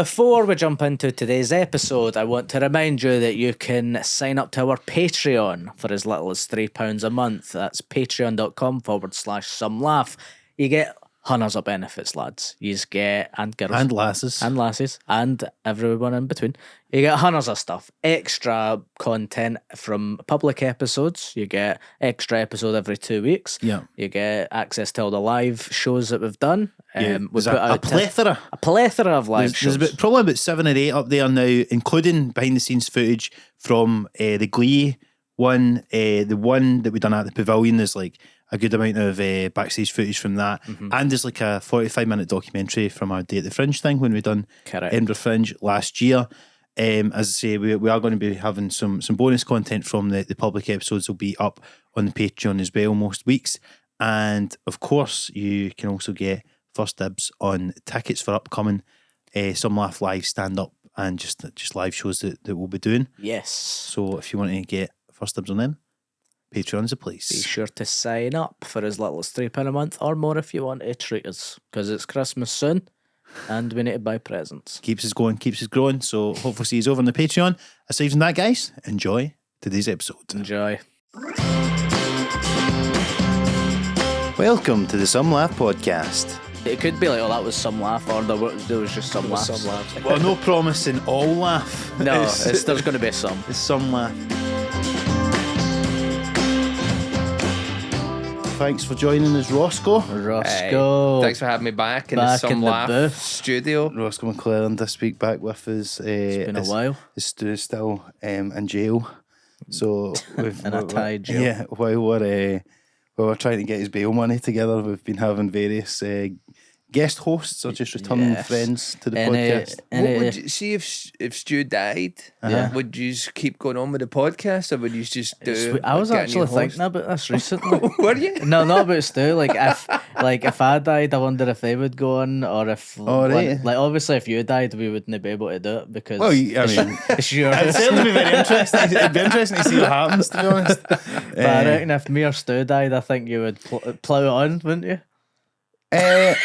Before we jump into today's episode, I want to remind you that you can sign up to our Patreon for as little as £3 a month. That's patreon.com/somelaugh. You get hundreds of benefits, lads. You get, and girls. And lasses. And lasses. And everyone in between. You get hundreds of stuff. Extra content from public episodes. You get extra episode every 2 weeks. Yeah. You get access to all the live shows that we've done. We've put a out plethora. A plethora of live shows. There's probably about 7 or 8 up there now, including behind the scenes footage from the Glee one, the one that we done at the Pavilion. There's like a good amount of backstage footage from that, and there's like a 45-minute documentary from our Day at the Fringe thing when we done Edinburgh Fringe last year. As I say, we are going to be having some bonus content from the public episodes. Will be up on the Patreon as well most weeks, and of course you can also get first dibs on tickets for upcoming Some Laugh Live stand-up and just live shows that we'll be doing. Yes. So if you want to get first dibs on them, Patreon's a place. Be sure to sign up for as little as £3 a month or more if you want to treat us, because it's Christmas soon and we need to buy presents. Keeps us going, keeps us growing. So hopefully see you over on the Patreon. Aside from that, guys, enjoy today's episode. Enjoy. Welcome to the Some Laugh Podcast. It could be like, oh, that was some laugh, or there was just some laughs. Some laughs. Well, no promising all laugh. No, there's going to be some. It's some laugh. Thanks for joining us, Rosco. Rosco. Thanks for having me back in the Back Some in the Laugh booth. studio. Rosco McClelland this week back with us. It's been a while. Is still in jail. So we've In a Thai jail. Yeah, while we're trying to get his bail money together, we've been having various guest hosts or just returning Yes. friends to the Any- podcast. What would you see if Stu died? Yeah. Would you just keep going on with the podcast, or would you just do? I was like, get a new actually thinking host? about this recently. Were you? No, not about Stu. Like if I died, I wonder if they would go on, or if right. like obviously if you died, we wouldn't be able to do it because Well, I mean, it's your. it'd certainly be very interesting. It'd be interesting to see what happens, to be honest. But I reckon if me or Stu died, I think you would plough it on, wouldn't you? Well,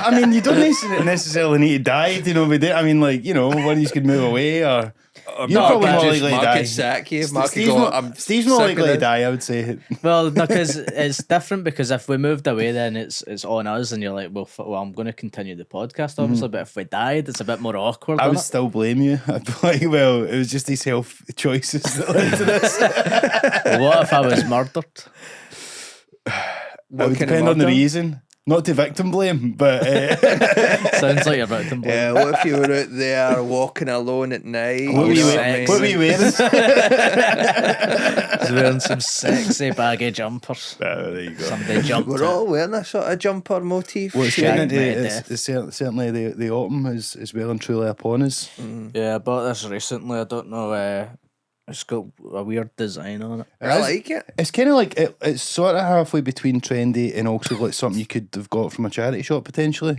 I mean, you don't necessarily need to die, you know. I mean, like, you know, one of you could move away, or you're probably more likely to Mark die. could sack you. Mark could Steve's go, more, I'm Steve's more sick likely of to this. die, I would say. Well, no, because it's different. Because if we moved away, then it's on us, and you're like, well, I'm going to continue the podcast, obviously. But if we died, it's a bit more awkward. I would innit? still blame you. I'd be like, well, it was just these health choices that led to this. What if I was murdered? It would kind of depend on the murder? reason. Not to victim blame, but Sounds like you're about to blow. Yeah, what if you were out there walking alone at night? what were you know wearing? I What were you wearing? He's wearing some sexy baggy jumpers. There you go. Somebody jumped. We're all wearing a sort of jumper motif. Well, it's Shag getting into me it's, death. it's certainly the autumn is well and truly upon us. Yeah, I bought this recently. I don't know. It's got a weird design on it. I like it. It's kind of like it's sort of halfway between trendy and also like something you could have got from a charity shop potentially.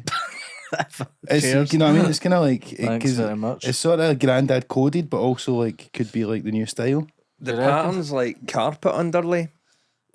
Cheers. You know what I mean? It's kind of like Thanks very much. it's sort of granddad coded, but also like could be like the new style. The Do you reckon? pattern's like carpet underlay.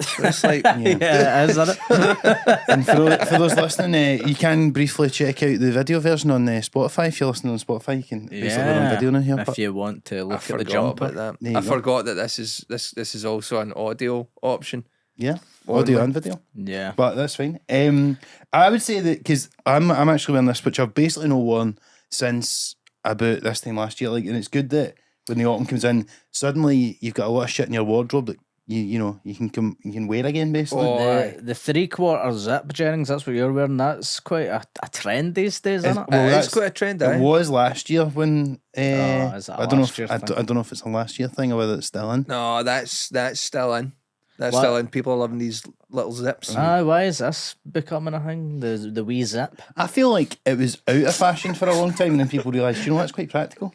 So it's like Yeah, it is, isn't it? And for those listening, you can briefly check out the video version on Spotify. If you're listening on Spotify, you can basically run video now here. If you want to I look at the forgot jumper. about that. There you I go. forgot that this is also an audio option. Yeah, audio Only. and video. Yeah. But that's fine. I would say that because I'm actually wearing this, which I've basically not worn since about this time last year. Like, and it's good that when the autumn comes in, suddenly you've got a lot of shit in your wardrobe that you can wear again. Basically, Oh, aye. The 3/4 zip, Jennings, that's what you're wearing. That's quite a trend these days, isn't it? well, It's that's- quite a trend, it eh? was last year when. is it a I don't know. last If, year I thing? don't know if it's a last year thing or whether it's still in. No, that's still in. That's What? still in. People are loving these little zips. Why is this becoming a thing? The wee zip. I feel like it was out of fashion for a long time, and then people realised, you know, that's quite practical.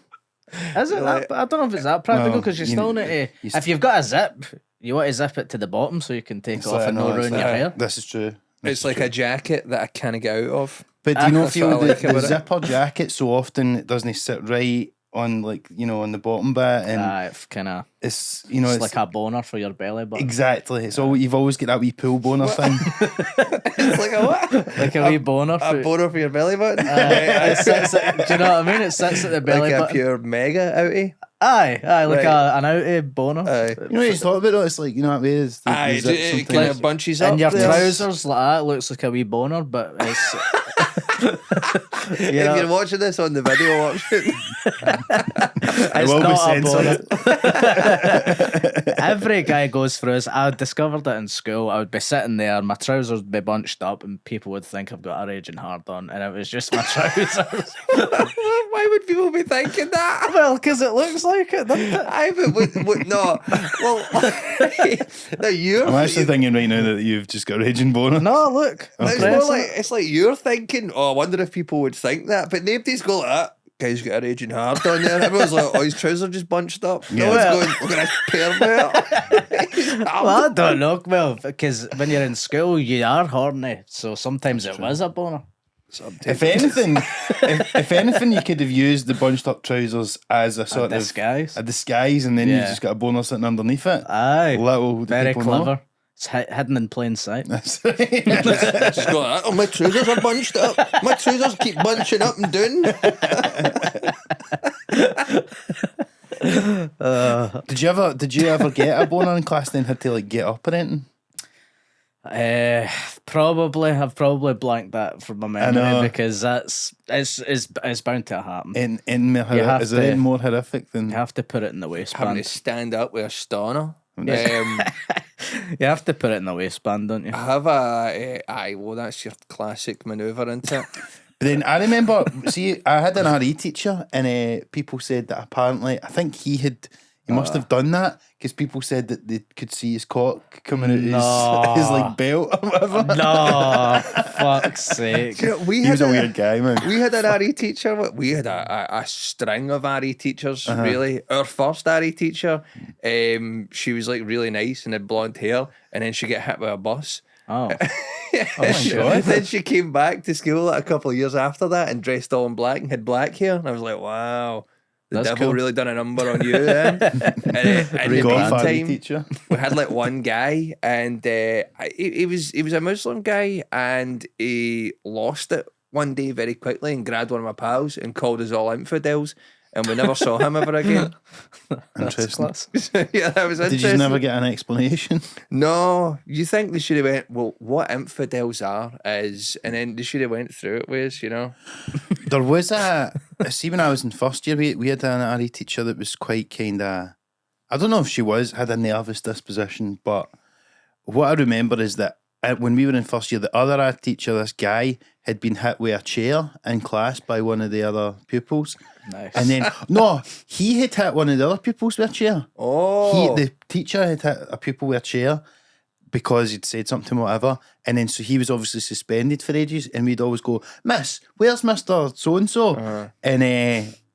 Is it that? I don't know if it's that practical Well, because you you still know, need to. you If you've got a zip, you want to zip it to the bottom so you can take It's off like, and no, not it's ruin your like- hair. This is true. This It's is like true. a jacket that I can't get out of. But do you not That's feel what I like the about it. zipper jacket so often it doesn't sit right on like on the bottom bit, and It's kind of it's it's like a boner for your belly button. exactly. So you've always got that wee pool boner thing. It's like a what? Like a wee boner. A boner for your belly button. It sits at, do you know what I mean? It sits at the belly Like a button. pure mega outie. Aye, like Right. an outie boner. Aye. You know what he's talking about? Though? It's like that way. Is the, Aye, the zip it sometimes. kind of bunches up. And your there. trousers like that looks like a wee boner, but it's. If know, you're watching this on the video option, it's will be not a boner. censored. Every guy goes through this. I discovered it in school. I would be sitting there, my trousers would be bunched up, and people would think I've got a raging hard on, and it was just my trousers. why would people be thinking that? Well, because it looks like it, doesn't it? I would no. Well, no, you're. I'm actually thinking right now that you've just got raging boner. No, look. I'm It's more pressing like it. it's like you're thinking. Oh, I wonder if people would think that, but nobody's got that. Guy's got a raging hard on there. Everyone's like, oh, his trousers just bunched up. No one's Well- going, look at this pervert. Well, I don't know. Well, because when you're in school, you are horny, so sometimes it was a boner. If anything, if anything, you could have used the bunched up trousers as a sort disguise. of a disguise, and then you Yeah. just got a boner sitting underneath it. Aye, Little do very people know. clever. It's hidden in plain sight. That's Just go, oh, my trousers are bunched up. My trousers keep bunching up and down. Did you ever get a boner in class? Then had to like get up or anything? Probably. I've probably blanked that from my know. memory because it's bound to happen. Is to- there any more horrific than? You have to put it in the Having waistband. to stand up with a stoner. You have to put it in the waistband, don't you? I have a aye. Well, that's your classic manoeuvre, isn't it? But then I remember, see, I had an RE teacher, and people said that apparently, I think he must have done that because people said that they could see his cock coming out his like belt or whatever. No, fuck's sake. You know, He was a weird guy, man. We had an RE teacher. We had a string of RE teachers, really. Our first RE teacher, she was like really nice and had blonde hair, and then she got hit by a bus. Oh, my God. Then she came back to school a couple of years after that and dressed all in black and had black hair. And I was like, wow, the That's devil cool. really done a number on you then. And in the God, RE meantime, teacher. we had like one guy, and he was a Muslim guy, and he lost it one day very quickly and grabbed one of my pals and called us all infidels, and we never saw him ever again. Interesting. class. Yeah, that was Did interesting. you never get an explanation? No, you think they should have went, well, what infidels is, and then they should have went through it with us, you know? There was see, when I was in first year, we had an RE teacher that was quite kind of, I don't know if she had a nervous disposition, but what I remember is that when we were in first year, the other RE teacher, this guy, had been hit with a chair in class by one of the other pupils. nice. And then, no, he had hit one of the other pupils with a chair. Oh, The teacher had hit a pupil with a chair because he'd said something to him, whatever. And then so he was obviously suspended for ages, and we'd always go, Miss, where's Mr. So-and-so?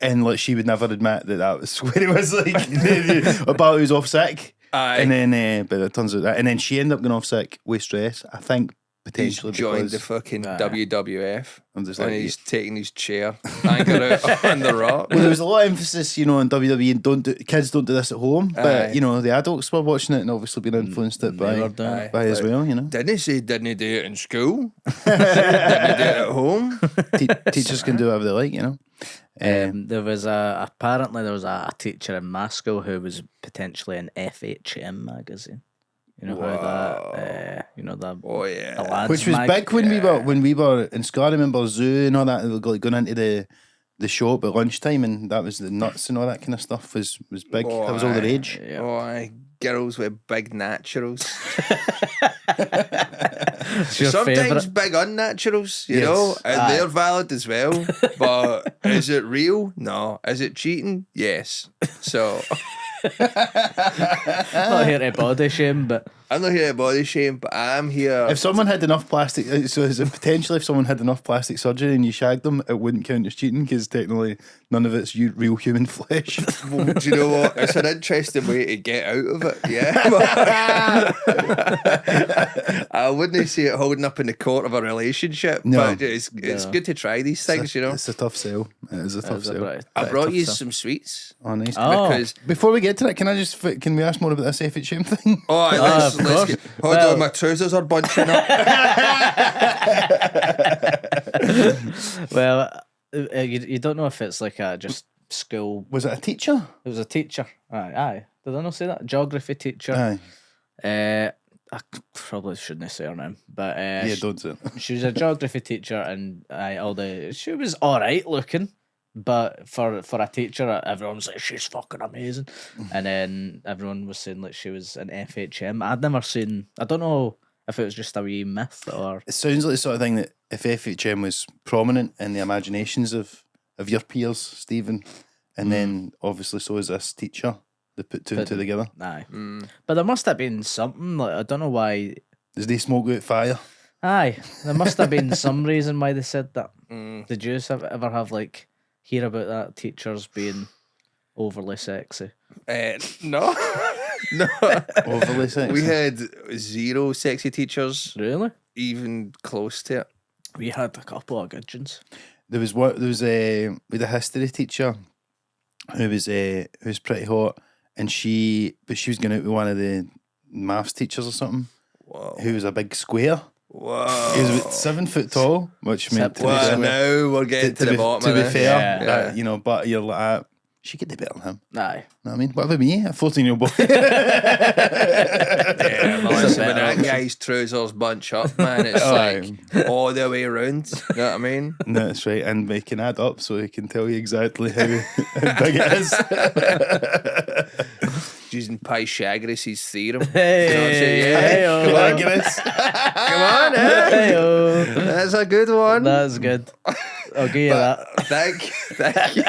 And like she would never admit that was where it was, like, about he was off sick. Aye. And then, but it turns out that. And then she ended up going off sick with stress, I think, he's potentially joined because the fucking Aye. WWF, I'm just and like, he's taking his chair, anchor out on the rock. well, there was a lot of emphasis, on WWE, kids don't do this at home, but, Aye. the adults were watching it and obviously being influenced it They were by, doing it. by as well, Didn't he say didn't he do it in school? Didn't he do it at home? Teachers can do whatever they like, There was apparently there was a teacher in my school who was potentially an FHM magazine. You know how that, the Oh yeah. the lads Which was big when we were in school. I remember zoo and all that. We were going into the shop at lunchtime, and that was the nuts and all that kind of stuff was big. Oh, that was all the aye. rage. Yeah. Oh, aye. Girls with big naturals. It's your Sometimes favourite. big unnaturals, you Yes. know, and Aye. they're valid as well. But is it real? No. Is it cheating? Yes. So Not here to body shame, but I'm not here to body shame, but I'm here. If someone had enough plastic, so is it potentially if someone had enough plastic surgery and you shagged them, it wouldn't count as cheating because technically none of it's real human flesh. Well, do you know what? It's an interesting way to get out of it. Yeah, I wouldn't see it holding up in the court of a relationship, No. but it's good to try these things. You know, It's a tough sell. It is a tough sell. I brought you some sweets. Oh, nice. Because Before we get to that, can we ask more about this FHM thing? let's of course. hold on, my trousers are bunching up. Well, you don't know if it's like a just school. Was it a teacher? It was a teacher. Aye. Did I not say that? Geography teacher. Aye. I probably shouldn't say her name, but Yeah, don't say it. she was a geography teacher, and she was all right looking, but for a teacher, everyone was like, she's fucking amazing, and then everyone was saying like she was an FHM. I'd never seen. I don't know if it was just a wee myth or. It sounds like the sort of thing that if FHM was prominent in the imaginations of your peers, Stephen, and then obviously so is this teacher. They put two and two together. Aye. But there must have been something, like, I don't know why. Does they smoke out fire? Aye. There must have been some reason why they said that. Did you ever have, like, hear about that, teachers being overly sexy? No. No. Overly sexy. We had 0 sexy teachers, Really? even close to it. We had a couple of good ones. we had a history teacher who was pretty hot, and she was going out with one of the maths teachers or something. Whoa. Who was a big square. Whoa. He was about 7 foot tall, which meant to be Well, fair- now we're getting to the bottom to of be this. fair, Yeah. you know, but you're like, she could do better than him. Aye. Know what I mean? What about me, a 14-year-old boy? Yeah, well, listen, when better that guy's trousers bunch up, man, it's like all the way around. You know what I mean? No, that's right, and we can add up so he can tell you exactly how big it is. Using Pythagoras' theorem. Hey, You know what I'm saying? Yeah. hey-o. Pythagoras. Come on, eh? Hey-o. That's a good one. That's good. I'll give you that. Thank you.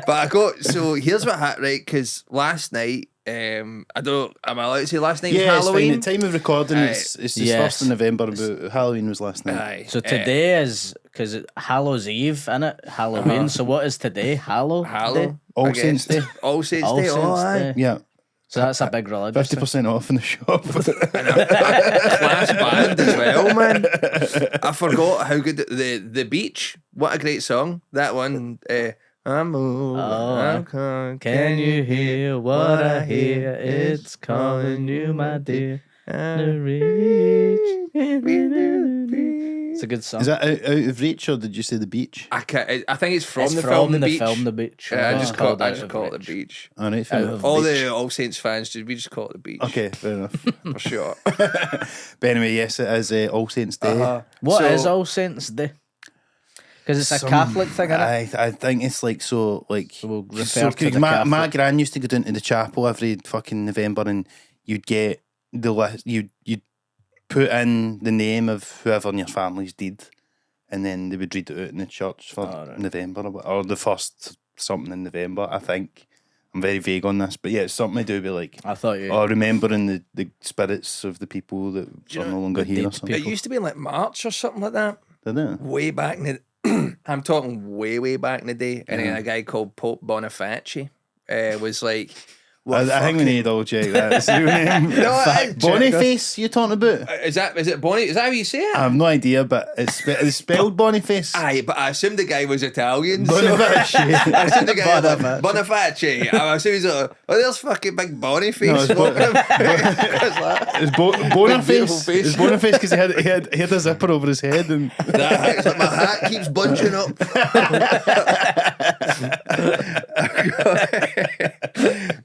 But so here's what happened, right? Because last night, am I allowed to say last night was Yeah, it's fine. Halloween? The time of recording, it's the Yes. 1st of November, but Halloween was last night. Aye. So today is, because Hallows Eve, innit? Halloween. So what is today? Hallow? Day? Hallow. All I guess. Saints Day. All Saints All Day. Saints Oh, aye. Day. Yeah, So that's a big religious thing. 50% off in the shop. Class band as well, man. I forgot how good the beach. What a great song that one. I'm over. I'm calling. Can you hear what I hear? It's calling you, my dear. To reach. It's a good song. Is that out of reach, or did you say the beach? I think it's from It's the from film The the Beach. film The Beach. Yeah, I Oh, just call out it of the reach. beach. All right, fair Out enough. of- All Beach. the All Saints fans, we just call it the beach. Okay, fair enough. For sure. But anyway, yes, it is All Saints Day. What So- is All Saints Day? Because it's a Some- Catholic thing, innit? I think it's like so like we'll refer to the my Catholic. gran used to go down to the chapel every fucking November, and you'd get the list. You'd put in the name of whoever in your family's dead, and then they would read it out in the church for right. November or the first something in November. I think I'm very vague on this, but yeah, it's something to do with like I thought you. remembering the spirits of the people that are no longer here or dead something. It used to be like March or something like that. Did it? Way back in the I'm talking way back in the day. And then a guy called Pope Boniface was like, I think we need to double check that. It's your name. Boniface, you talking about? Is it Bonnie? Is that how you say it? I have no idea, but it's spelled Boniface. Aye, but I assumed the guy was Italian. So Boniface. I assumed the guy was Boniface. like, Boniface. I assumed he's like, oh, there's fucking big Boniface. No, it's walking about. It's like, It's beautiful Boniface. face. It's Boniface because he had a zipper over his head and it's like my hat keeps bunching up.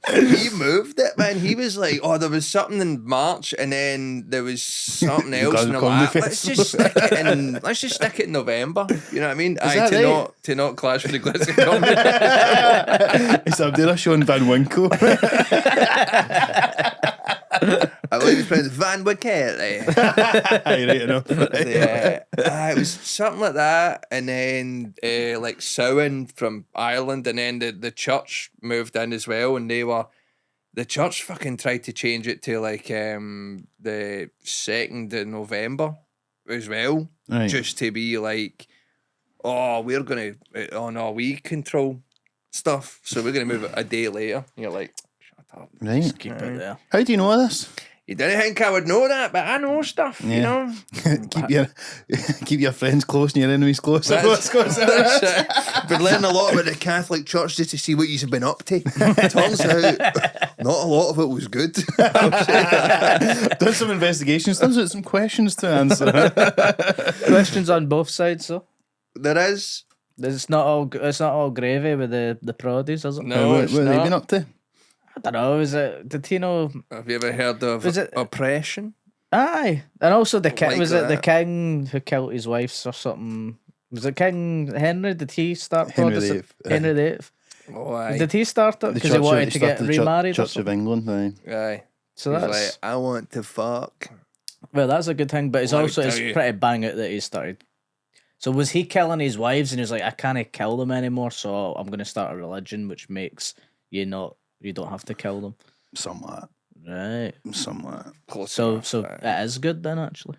He moved it, man. He was like, oh, there was something in March, and then there was something else, got and the I'm like, comedy let's just stick it in. Let's just stick it in November. You know what I mean? that right? To not clash with the Glasgow comedy. it's up there showing Van Winkle. I like to play Van Winkle. Right enough. Yeah, it was something like that, and then like Samhain from Ireland, and then the church moved in as well, and they were the church fucking tried to change it to like the 2nd of November as well, Right. just to be like, oh, we control stuff, so we're gonna move it a day later. And you're like, shut up. Right. Just keep it there. How do you know this? You didn't think I would know that, but I know stuff, you know. keep your friends close and your enemies close. That's it. Been learning a lot about the Catholic Church just to see what you've been up to. Turns out not a lot of it was good. Done some investigations, done some questions to answer. Questions on both sides, though. There is. It's not all gravy with the produce, is it? No, what it's have they not. been up to? I don't know. Did you know? Have you ever heard of Was it- oppression? Aye, and also the king. Like Was it the that. king who killed his wife or something? Was it King Henry? Did he start Henry Protestant? VIII, Henry VIII. Oh, aye. Did he start it because he wanted to get remarried? or Church of something? England. Aye. Aye. So He's that's like, I want to fuck. well, that's a good thing. But it's Let me also tell it's you. pretty bang out that he started. So was he killing his wives and he was like, I can't kill them anymore, so I'm going to start a religion which makes you don't have to kill them. Somewhat. Right. Somewhat. Close So enough, so aye. it is good then actually.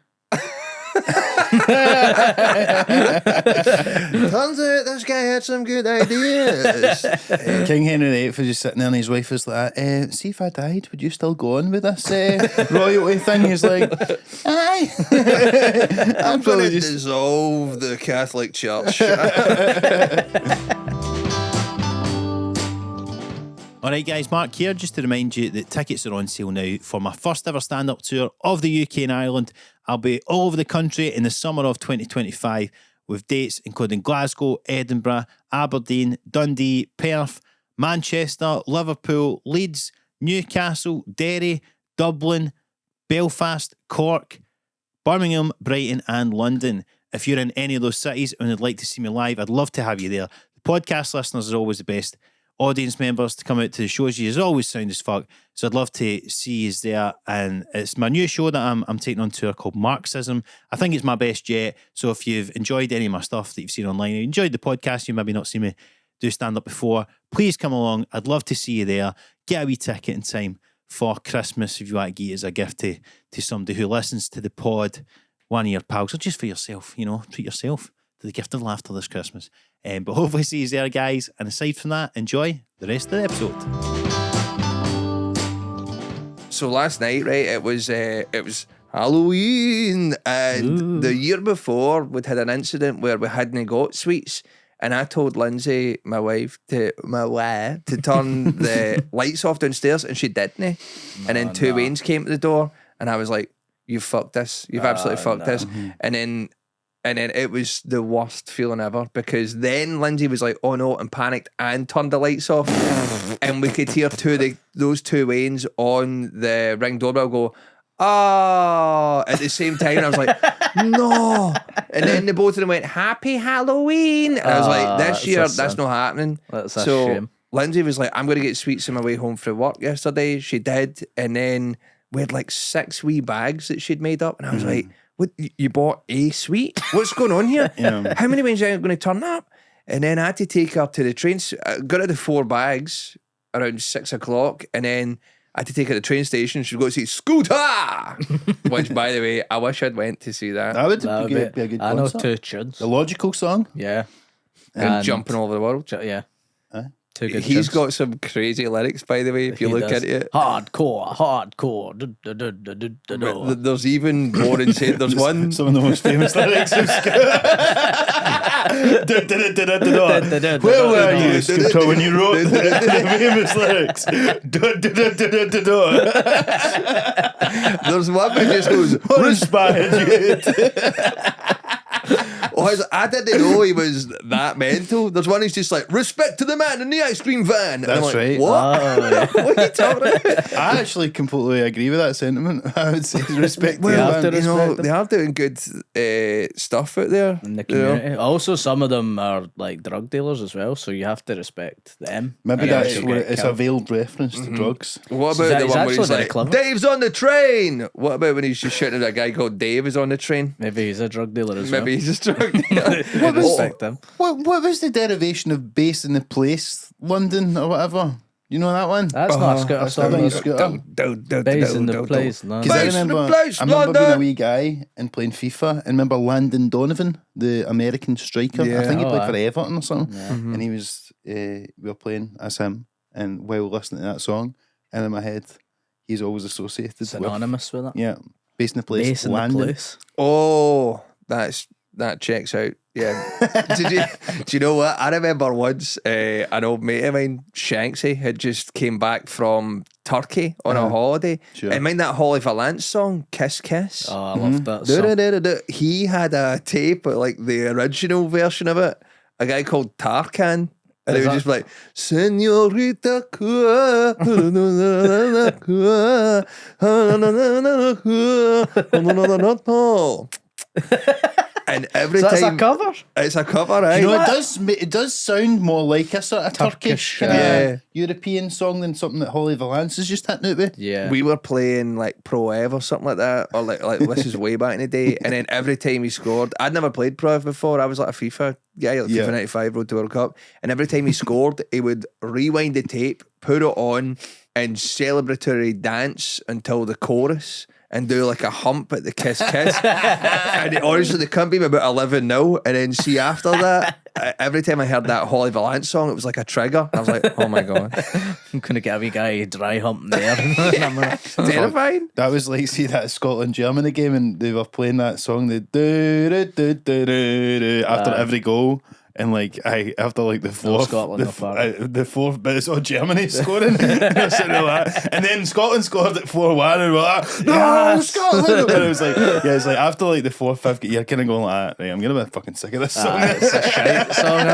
Turns out this guy had some good ideas. King Henry VIII was just sitting there and his wife was like, see if I died, would you still go on with this royalty thing? He's like, aye. I'm probably going to just- dissolve the Catholic Church. Alright guys, Mark here, just to remind you that tickets are on sale now for my first ever stand-up tour of the UK and Ireland. I'll be all over the country in the summer of 2025 with dates including Glasgow, Edinburgh, Aberdeen, Dundee, Perth, Manchester, Liverpool, Leeds, Newcastle, Derry, Dublin, Belfast, Cork, Birmingham, Brighton and London. If you're in any of those cities and would like to see me live, I'd love to have you there. The podcast listeners are always the best. Audience members to come out to the shows. You always sound as fuck. So I'd love to see you there. And it's my new show that I'm taking on tour called Marxism. I think it's my best yet. So if you've enjoyed any of my stuff that you've seen online, you enjoyed the podcast, you maybe not seen me do stand up before, please come along. I'd love to see you there. Get a wee ticket in time for Christmas if you want to give it as a gift to somebody who listens to the pod, one of your pals, or just for yourself, treat yourself to the gift of laughter this Christmas. But hopefully see you there, guys. And aside from that, enjoy the rest of the episode. So last night, right, it was Halloween, and the year before we'd had an incident where we hadn't got sweets, and I told Lindsay, my wife, to turn the lights off downstairs, and she didn't. And then two Waynes came to the door, and I was like, "You've fucked this. You've absolutely fucked this." And then it was the worst feeling ever, because then Lindsay was like, "Oh no," and panicked and turned the lights off. And we could hear those two Waynes on the Ring doorbell go, "Ah," at the same time. And I was like, "No." And then the both of them went, "Happy Halloween." And I was like, "This that's year, a that's sin. not happening." That's a So shame. Lindsay was like, "I'm going to get sweets on my way home from work yesterday." She did. And then we had like 6 wee bags that she'd made up. And I was like, "What? You bought a sweet? What's going on here? Yeah. How many wings are going to turn up?" And then I had to take her to the train. I got rid of 4 bags around 6 o'clock. And then I had to take her to the train station. She was going to see Scooter, which, by the way, I wish I'd went to see that. That would That be, would be a good I know concert. 2 tunes. The Logical song. Yeah. And jumping all over the world. Yeah. Huh? 2 good He's tunes. got some crazy lyrics, by the way, if you He look does. at it. Hardcore. There's even more insane. There's one. Some of the most famous lyrics of Where were you, Scooter, when you wrote the famous lyrics? There's one that just goes, What inspired you? I didn't know he was that mental. There's one who's just like, "Respect to the man in the ice cream van." And I'm That's like, right. What? What are you talking about? I actually completely agree with that sentiment. I would say respect Well, to have to the man. respect them. they are doing good stuff out there. in the you know? community. Also, some of them are like drug dealers as well, so you have to respect them. Maybe Yeah, that's she'll what get it's a killed. veiled reference to drugs. What So about the he's one where actually he's very like, clever. "Dave's on the train"? What about when he's just shouting at a guy called Dave is on the train? Maybe he's a drug dealer as Maybe well. he's just drug dealer. Respect them. What was the derivation of base in the place, London or whatever? You know that one? That's not a scooter That's song. not a is it? scooter. Bass in the place. No. Because I Bass in the remember, place, I remember being a London. wee guy and playing FIFA. And remember Landon Donovan, the American striker. Yeah. I think he Oh, played aye. for Everton or something. Yeah. And he was, we were playing as him. And while listening to that song, and in my head, he's always associated It's with, anonymous with it. yeah, Bass in the place. Bass in the Landon. place. Oh, that checks out. Yeah. Do you know what? I remember once an old mate of mine, Shanksy, had just came back from Turkey on a holiday. Sure. And mind that Holly Valance song, Kiss Kiss? Oh, I loved that song. He had a tape, like the original version of it, a guy called Tarkan. And Is it was that- just like, Senorita Kua, and every So that's a time cover? it's a cover, right? You know, it does sound more like a sort of Turkish Turkish, kind of yeah. European song than something that Holly Valance is just hitting out with. Yeah. We were playing like Pro Ev or something like that, or like this is way back in the day. And then every time he scored, I'd never played Pro Ev before. I was like a FIFA guy, like Yeah. FIFA 95 Road to World Cup. And every time he scored, he would rewind the tape, put it on, and celebratory dance until the chorus. And do like a hump at the Kiss Kiss. And honestly, the couldn't be about 11-0. And then see after that, every time I heard that Holly Valance song, it was like a trigger. I was like, oh my God. I'm going to get a wee guy dry humping there. Terrifying. That was like, see that Scotland Germany game, and they were playing that song, the after every goal. And like after like the fourth, Scotland off that. the fourth, but it's all Germany scoring, and then Scotland scored at 4-1, and we're like, no, Scotland! And it was like, yeah, it's like after like the fourth, fifth, you're kind of going like, right, I'm gonna be fucking sick of this song. It's a shite song.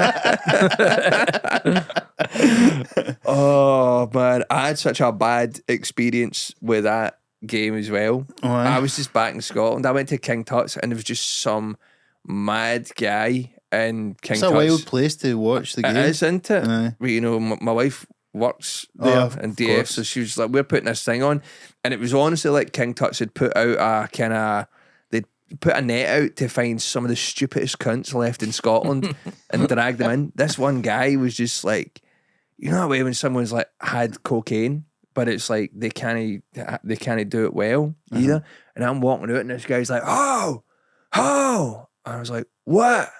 Innit? Oh man, I had such a bad experience with that game as well. Aye. I was just back in Scotland. I went to King Tut's and there was just some mad guy in King It's a Tut's. wild place to watch the game. It is, isn't it? Aye. But, you know, my wife works there of in DF, course. so she was like, we're putting this thing on. And it was honestly like King Tut's had put out a kind of, they'd put a net out to find some of the stupidest cunts left in Scotland and drag them in. This one guy was just like, you know that way when someone's like had cocaine, but it's like they can't do it well either. And I'm walking out and this guy's like, oh. And I was like, what?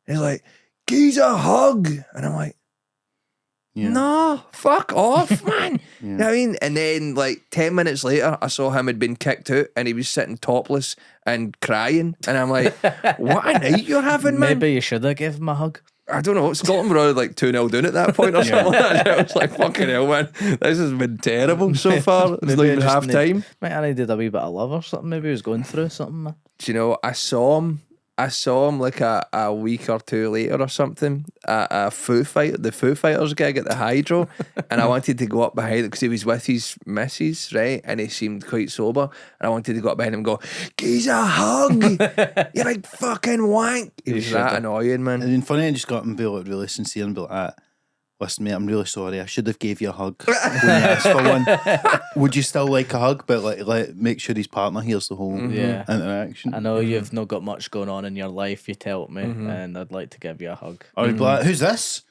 He's like, give a hug. And I'm like, Yeah. no, fuck off, man. Yeah. You know what I mean? And then like 10 minutes later, I saw him had been kicked out and he was sitting topless and crying. And I'm like, what a night you're having, man. Maybe you should have given him a hug. I don't know. Scotland were already like 2-0 down at that point or something like that. I was like, fucking hell, man. This has been terrible so far. It's not Maybe even just half time. Might I needed a wee bit of love or something. Maybe he was going through something. Man. Do you know, I saw him like a week or two later or something at the Foo Fighters gig at the Hydro, and I wanted to go up behind it because he was with his missus, right, and he seemed quite sober, and I wanted to go up behind him and go, "Give a hug, you big fucking wank." He was that annoying, man. And then funny, I just got him and be like really sincere and be like, listen, mate, I'm really sorry. I should have gave you a hug when you asked for one. Would you still like a hug? But like make sure his partner hears the whole Yeah. interaction. I know you've not got much going on in your life, you tell me, and I'd like to give you a hug. Or he'd be like, who's this?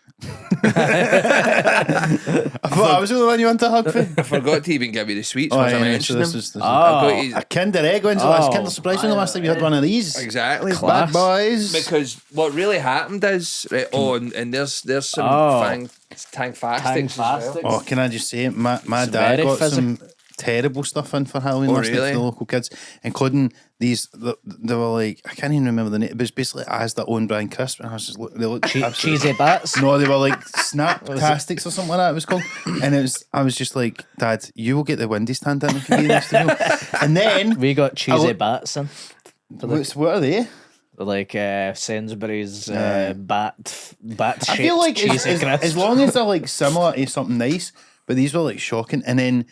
I thought I was the only one you want to hug for. I forgot to even give you the sweets Oh, once I yeah, mentioned this them. is I got you- a Kinder Egg. When's the last Oh, Kinder Surprise? When the last time you had one of these? exactly. Bad boys. Because what really happened is, right, and there's some tangfastics as well. Oh, can I just say, my It's dad very got physical. some terrible stuff in for Halloween Oh, last night really? for the local kids, including these. They were like, I can't even remember the name. It was basically as their own brand crisp, and I was just they looked absolutely- Cheesy bats. No, they were like Snaptastics or something like that. It was called, and it was. I was just like, Dad, you will get the windy stand in if you do this to me. And then We got cheesy look- bats in. what are they? Like Sainsbury's bat I shaped feel like cheesy as crisps. long as they're like similar to something nice, but these were like shocking. And then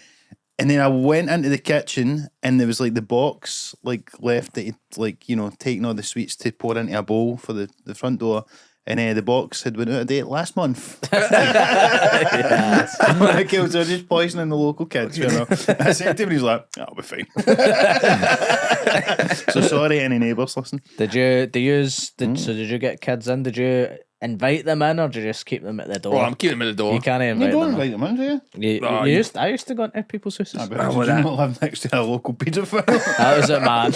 I went into the kitchen and there was like the box like left that like, you know, taking all the sweets to pour into a bowl for the front door. And the box had went out of date last month. When it kills, they're just poisoning the local kids, you know. I said to him, he's like, I'll be fine. So sorry, any neighbours listen. So did you get kids in? Did you invite them in, or do you just keep them at the door? Well, I'm keeping them at the door. You can't You invite don't them. invite them in, do you? I used to go into people's houses. I bet you not live next to a local paedophile. That was it, man.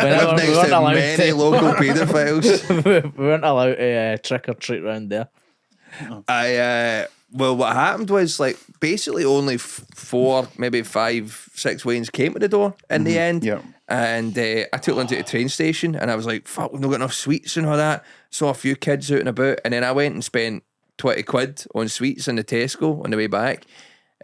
Whenever Live we next weren't to allowed many local paedophiles. we weren't allowed to trick or treat round there. Well, what happened was like basically only 4, maybe 5, 6 weans came to the door in the end. Yeah. And I took them to the train station, and I was like, "Fuck, we've not got enough sweets and all that." Saw a few kids out and about, and then I went and spent 20 quid on sweets in the Tesco on the way back.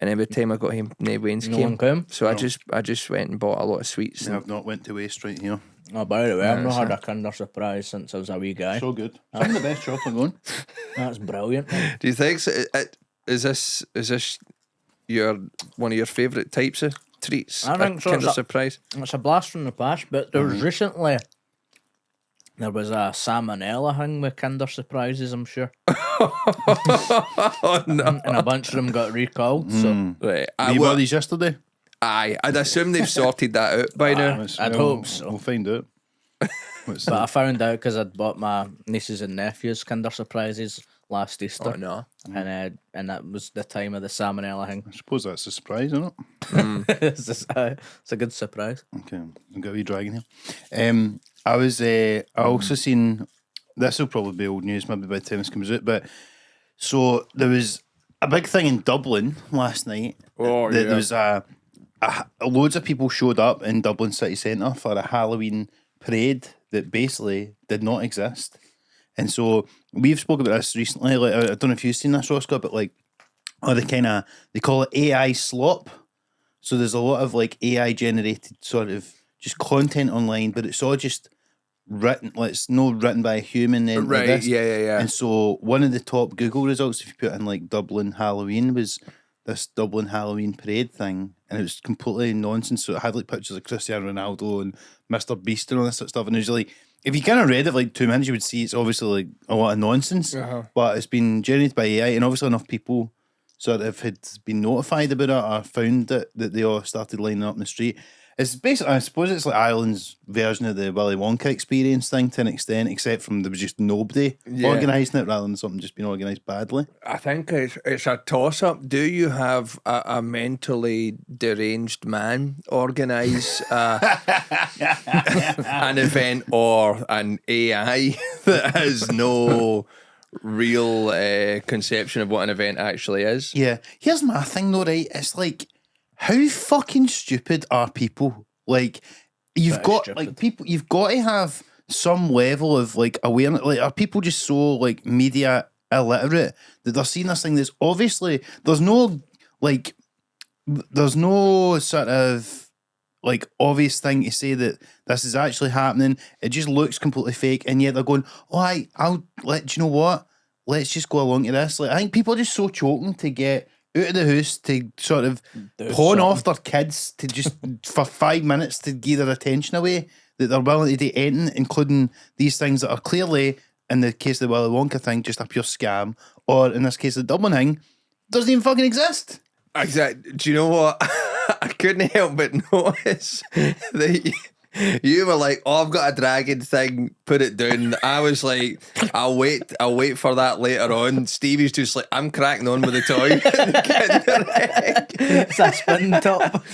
And every time I got him, no weans No came. one came? So I just went and bought a lot of sweets. I've not went to waste right here. Oh, by the way, I've not had a Kinder Surprise since I was a wee guy. So good. Some of the best chocolate going. That's brilliant. Do you think so? Is this your one of your favourite types of treats? I think so. Kinder Surprise. It's a blast from the past, but there was recently there was a salmonella thing with Kinder Surprises, I'm sure. Oh no! And a bunch of them got recalled. So Right. You bought these yesterday? I'd assume they've sorted that out by now. I'd hope so. We'll find out. What's But I found out because I'd bought my nieces and nephews Kinder Surprises last Easter. Oh no! And that was the time of the salmonella thing. I suppose that's a surprise, isn't it? It's a good surprise. Okay, I've got a wee dragon here. I also seen, this will probably be old news maybe by the time this comes out, but so there was a big thing in Dublin last night. Oh, that yeah. There was loads of people showed up in Dublin city centre for a Halloween parade that basically did not exist. And so we've spoken about this recently. Like, I don't know if you've seen this, Rosco, but like, they call it AI slop. So there's a lot of like AI generated sort of just content online, but it's all just written. Like, it's no written by a human. Then Right? this. Yeah. And so one of the top Google results, if you put in like Dublin Halloween, was this Dublin Halloween parade thing, and it was completely nonsense. So it had like pictures of Cristiano Ronaldo and Mr. Beast and all this sort of stuff, and it was like, if you kind of read it for like 2 minutes, you would see it's obviously like a lot of nonsense, but it's been generated by AI, and obviously enough people sort of had been notified about it or found it that they all started lining up in the street. It's basically, I suppose it's like Ireland's version of the Willy Wonka experience thing to an extent, except from there was just nobody organising it rather than something just being organised badly. I think it's a toss up. Do you have a mentally deranged man organise an event, or an AI that has no real conception of what an event actually is? Yeah. Here's my thing though, right? It's like, how fucking stupid are people? Like, you've got to have some level of like awareness. Like, are people just so like media illiterate that they're seeing this thing that's obviously there's no sort of like obvious thing to say that this is actually happening. It just looks completely fake, and yet they're going, "Oh, I'll let you know what? Let's just go along to this." Like, I think people are just so choking to get out of the house to sort of pawn off their kids to just for 5 minutes to give their attention away, that they're willing to do anything, including these things that are clearly, in the case of the Willy Wonka thing, just a pure scam, or in this case the Dublin thing, doesn't even fucking exist. Exactly. Do you know what? I couldn't help but notice that you were like, "Oh, I've got a dragon thing, put it down." I was like, I'll wait for that later on. Stevie's just like, "I'm cracking on with the toy." It's a spin top.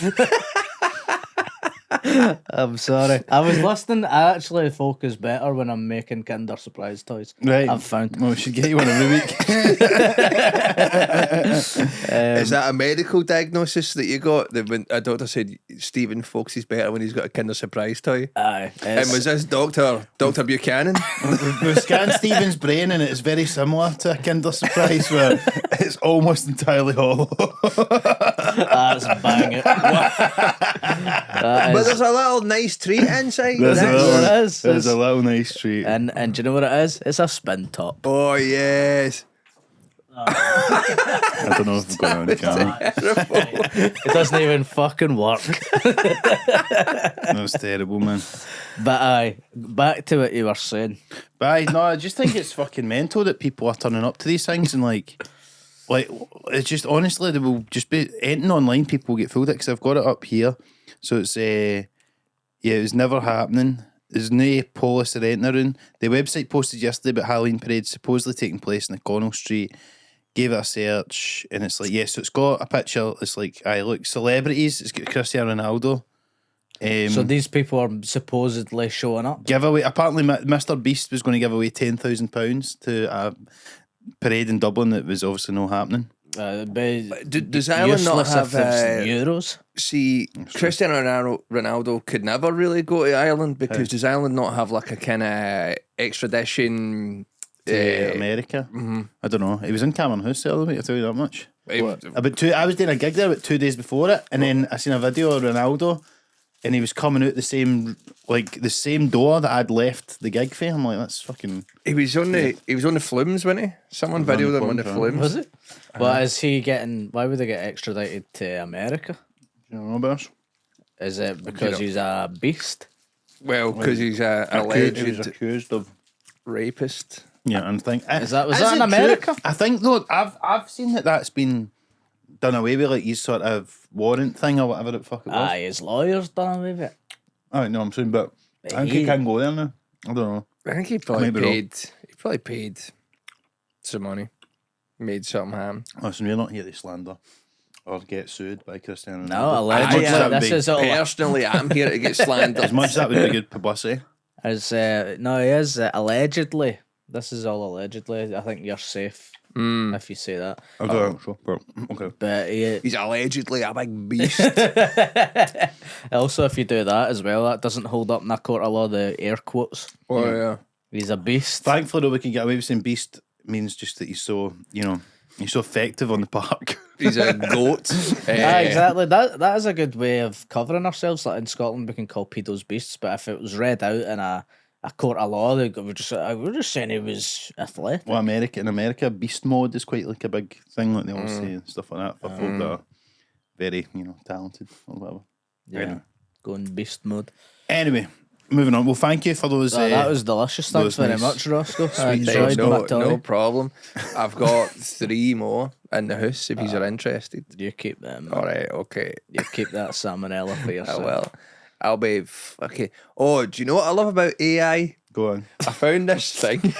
I'm sorry. I was listening. I actually focus better when I'm making Kinder Surprise toys. Right. I've found. Well, we should get you one every week. Is that a medical diagnosis that you got? That when a doctor said Stephen focuses better when he's got a Kinder Surprise toy? Aye. And was this Dr. Buchanan? We've scanned Stephen's brain, and it's very similar to a Kinder Surprise where it's almost entirely hollow. That's banging. But there's a little nice treat inside. There's There's a little nice treat. And do you know what it is? It's a spin top. Oh yes. I don't know if we've got it on camera. It doesn't even fucking work. That's terrible, man. But aye, back to what you were saying. But I just think it's fucking mental that people are turning up to these things and like it's just honestly they will just be anything online. People get fooled it because I've got it up here. So it's it was never happening. There's no police or entering. The website posted yesterday about Halloween parade supposedly taking place in O'Connell Street. Gave it a search, and it's like, so it's got a picture. It's like, look, celebrities. It's got Cristiano Ronaldo. So these people are supposedly showing up. Giveaway. Apparently, Mr. Beast was going to give away £10,000 to a parade in Dublin that was obviously not happening. Does Ireland not have euros? See, Cristiano Ronaldo could never really go to Ireland because does Ireland not have like a kind of extradition to America? Mm-hmm. I don't know. He was in Cameron House the other week. I tell you that much. I was doing a gig there about 2 days before it, and then I seen a video of Ronaldo, and he was coming out the same door that I'd left the gig for. I'm like, that's fucking. He was on the flumes, wasn't he? Someone videoed him on the flumes. Was it? But is he getting? Why would they get extradited to America? You know, Bers? Is it because he's a beast? Well, because he's alleged accused of rapist. Yeah, and was that in America? True? I think though I've seen that's been done away with, like his sort of warrant thing or whatever the fuck it was. His lawyers done away with it. I know I'm saying, but I think he can go there now. I don't know. I think he probably paid some money, made something happen. Listen, we're not here to slander or get sued by Cristiano Ronaldo. No, allegedly. Personally, I'm here to get slandered. As much as that would be good publicity. He is allegedly. This is all allegedly. I think you're safe if you say that. Okay. But he's allegedly a big beast. Also, if you do that as well, that doesn't hold up in a court of law, the air quotes. Oh, yeah. He's a beast. Thankfully, though, we can get away with saying beast means just that he's so, he's so effective on the park. He's a goat. Exactly. That is a good way of covering ourselves. Like in Scotland, we can call pedos beasts, but if it was read out in a court of law, we're just saying he was athletic. Well, in America, beast mode is quite like a big thing, like they always say and stuff like that for folk that are very, talented or whatever. Yeah, anyway. Going beast mode. Anyway, moving on. Well, thank you for those. That was delicious. Thanks very much, Roscoe. I enjoyed no problem. I've got 3 more in the house if you're interested. You keep them. All right, okay. You keep that salmonella for yourself. I will. I'll be okay. Oh, do you know what I love about AI? Go on. I found this thing.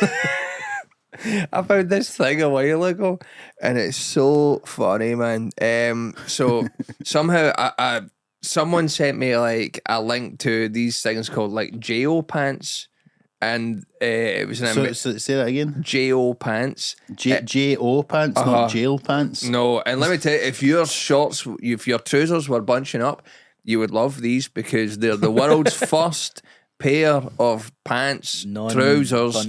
I found this thing a while ago, and it's so funny, man. So somehow someone sent me like a link to these things called like JO pants, and it was so say that again. JO pants. JO pants, not jail pants. No, and let me tell you, if your trousers were bunching up, you would love these because they're the world's first pair of pants, trousers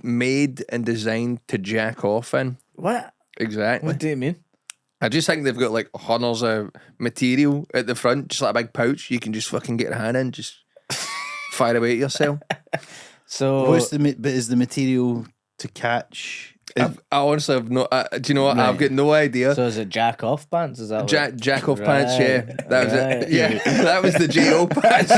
made and designed to jack off in. What? Exactly. What do you mean? I just think they've got like hundreds of material at the front, just like a big pouch. You can just fucking get your hand in, just fire away at yourself. So, is the material to catch? I honestly have no. Do you know what? Right. I've got no idea. So is it jack off pants? Is that jack off pants? Yeah, that was it. Yeah, that was the JO pants.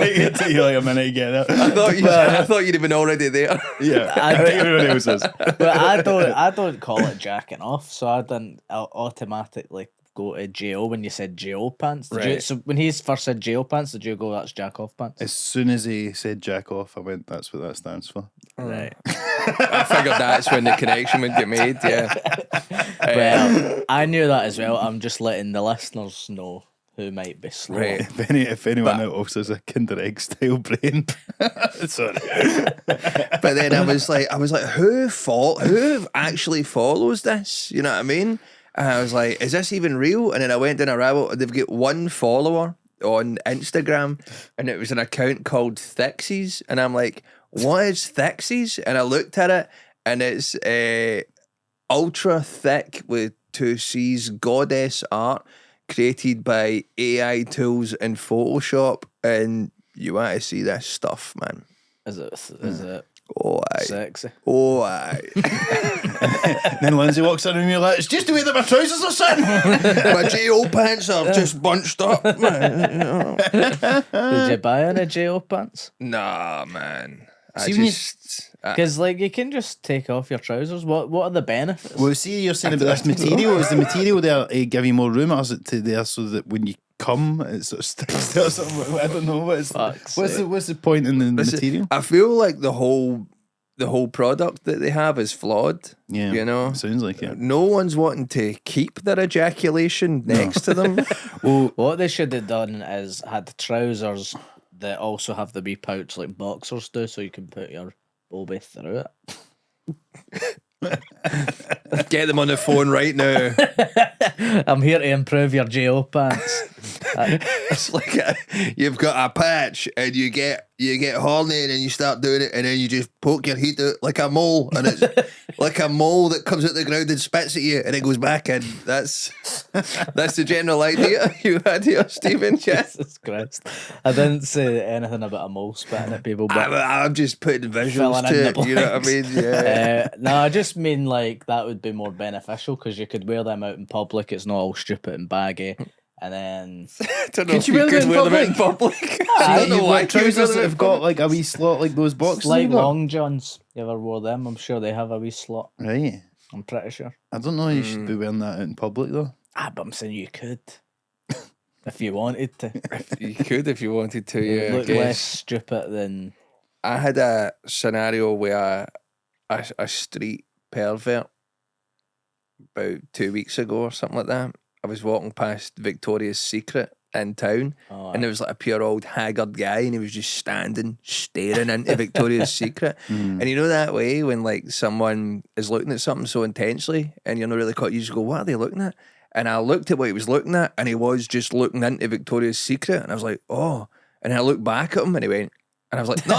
It took you like a minute to get that. I thought you'd have been already there. Yeah, I think everybody else is. But I don't call it jacking off, so I didn't automatically go to JO when you said JO pants. So when he first said JO pants, did you go, that's jack off pants? As soon as he said jack off, I went, that's what that stands for. Right. I figured that's when the connection would get made, yeah. Well, I knew that as well. I'm just letting the listeners know who might be slow. Right. If anyone else has a Kinder Egg style brain. Sorry. But then I was like, who actually follows this? You know what I mean? And I was like, is this even real? And then I went down a rabbit hole. They've got 1 follower on Instagram, and it was an account called Thixies. And I'm like, what is Thixies? And I looked at it, and it's ultra thick with 2 C's goddess art created by AI tools in Photoshop. And you want to see this stuff, man. Is it? Oh, aye. Sexy. Oh, aye. Then Lindsay walks in and you're like, it's just the way that my trousers are sitting. My JO pants are just bunched up. Man. Did you buy any JO pants? Nah, man. Because you can just take off your trousers. What are the benefits? Well, see, you're saying about this material. Is the material there to give you more room, or is it to there so that when you cum, it sort of sticks there or something. I don't know what's Fuck's the point in the material. I feel like the whole product that they have is flawed. Yeah, you know, sounds like it. No one's wanting to keep their ejaculation next to them. Well, What they should have done is had trousers that also have the wee pouch like boxers do, so you can put your bobby through it. Get them on the phone right now. I'm here to improve your JO pants. It's like you've got a patch and you get horny and then you start doing it and then you just poke your heat out like a mole, and it's like a mole that comes out the ground and spits at you and it goes back in. That's the general idea you had here, Stephen. Jesus Christ. I didn't say anything about a mole spitting at people, but I'm just putting visuals filling in to the it. You know what I mean? blanks. Yeah. No, I just mean like that would be more beneficial because you could wear them out in public. It's not all stupid and baggy. And then I don't know Could if you you wear could them in wear them out in public. I don't know you've why got trousers that have got like a wee slot like those boxes. like you've got? long johns. You ever wore them? I'm sure they have a wee slot. Right. I'm pretty sure. I don't know. You should be wearing that out in public though. But I'm saying you could if you wanted to. You could if you wanted to. It would Yeah, I look guess. less stupid than. I had a scenario where a street pervert about 2 weeks ago or something like that. I was walking past Victoria's Secret in town, Oh, and there was like a pure old haggard guy, and he was just standing, staring into Victoria's Secret. And you know that way when like someone is looking at something so intensely, and you're not really caught, you just go, "What are they looking at?" And I looked at what he was looking at, and he was just looking into Victoria's Secret, and I was like, "Oh." And I looked back at him, and he went. And I was like, no!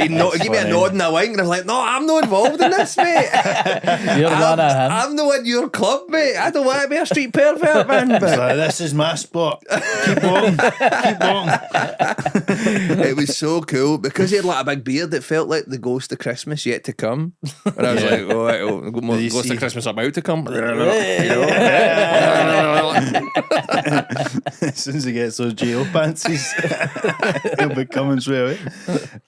He gave me a nod and a wink, and I was like, no, I'm not involved in this, mate. You're one of him. I'm not in your club, mate. I don't want to be a street pervert, man. So But this is my spot. Keep on. Keep on. it was so cool because he had like a big beard that felt like the ghost of Christmas yet to come. And I was Yeah. like, oh, right, Did you ghost see- of Christmas about to come. As soon as he gets those jail pants, he'll be coming straight away.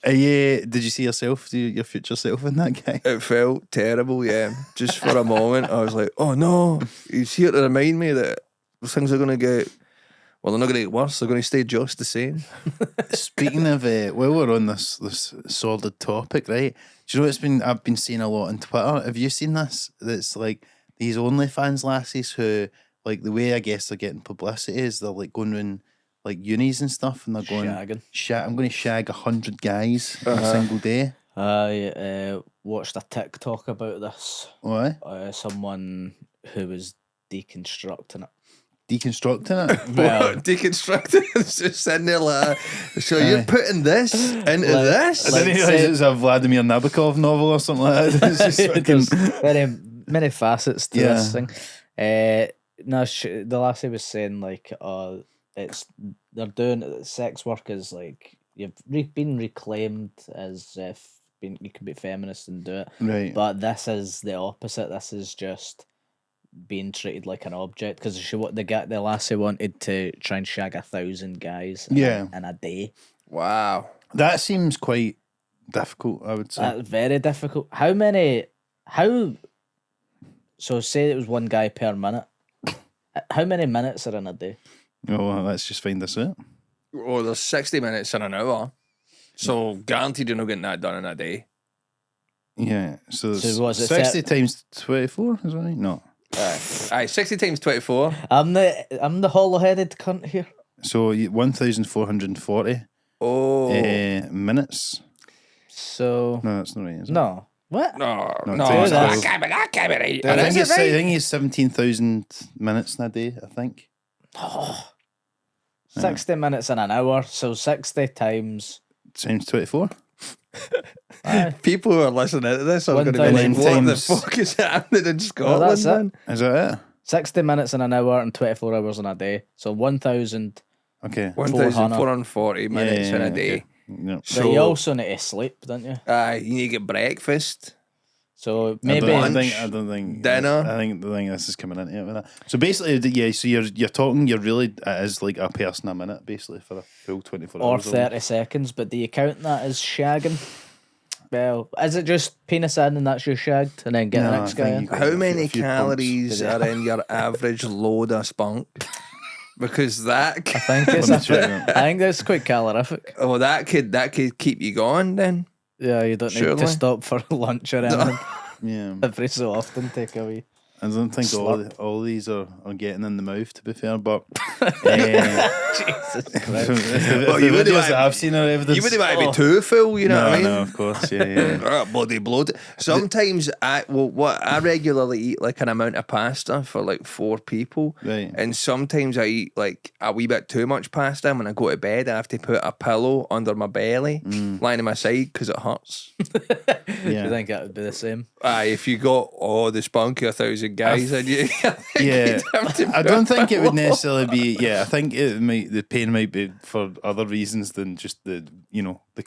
Did you see yourself, your future self in that guy? It felt terrible, yeah. Just for a moment, I was like, oh no, he's here to remind me that things are going to get, well, they're not going to get worse, they're going to stay just the same. Speaking of, while we're on this sordid topic, right? Do you know I've been seeing a lot on Twitter? Have you seen this? That's like these OnlyFans lassies who, like, the way I guess they're getting publicity is they're like going around like unis and stuff, and they're going, Shagging. I'm going to shag 100 guys in a single day. I watched a TikTok about this. What? Someone who was deconstructing it. Deconstructing it? Well, Deconstructed. It's just sitting there like, so you're putting this into this? I didn't realise it was a Vladimir Nabokov novel or something like that. It's just fucking... There's very many facets to Yeah. this thing. No, the lassie was saying like, they're doing sex work is like you've been reclaimed as if you can be feminist and do it, Right. but this is the opposite. This is just being treated like an object because the lassie wanted to try and shag 1,000 guys in a day. Wow. That seems quite difficult, I would say. That's very difficult. So say it was one guy per minute. How many minutes are in a day? Oh, well, let's just find this out. Oh, there's 60 minutes in an hour. So guaranteed you're not getting that done in a day. Yeah, so, So was it 60 times 24, is that right? No. Aye, 60 times 24. I'm the hollow-headed cunt here. So 1,440 Oh. minutes. So No, that's not right, is it? no, what? No, No, no, times that 12. can't be right. I think, Is it I right? think it's 17,000 minutes in a day, I think. 60 minutes in an hour, so 60 times. Times 24. Aye. People who are listening to this are going to be 1,000 like, what the times- fuck is happening in Scotland, that's it. man? Is that it? 60 minutes in an hour and 24 hours in a day. So 1,000. Okay. 1,440 minutes in a day. okay. No. But you also need to sleep, don't you? You need to get breakfast. So I maybe don't think dinner. I think this is coming into it with that. So basically, yeah. So you're talking. You're really it is like a person a minute, basically, for a full 24 or hours. 30 seconds, but do you count that as shagging? Well, is it just penis in and that's your shagged and then get the No, next I guy think in? you got How a many few calories pumps. are in your average load of spunk? because that I think it's. Let me check it out. I think that's quite calorific. oh that could keep you going then. Yeah, you don't need Surely. to stop for lunch or anything. Yeah. Every so often, take a wee. I don't think Slurp. all these are getting in the mouth, to be fair, but Jesus Christ. if you the wouldn't videos like- that I've seen are evidence. You wouldn't want to be too full, you know no, what I mean? no, of course, yeah. Bloody bloated. Sometimes I regularly eat like an amount of pasta for like 4 people, Right. and sometimes I eat like a wee bit too much pasta. And when I go to bed, I have to put a pillow under my belly, lying on my side because it hurts. Yeah. You think that would be the same? Aye, if you got the spunky 1,000 guys, and you, Yeah, you'd have to I put don't a think it would pillow. necessarily be. Yeah, I think the pain might be for other reasons than just the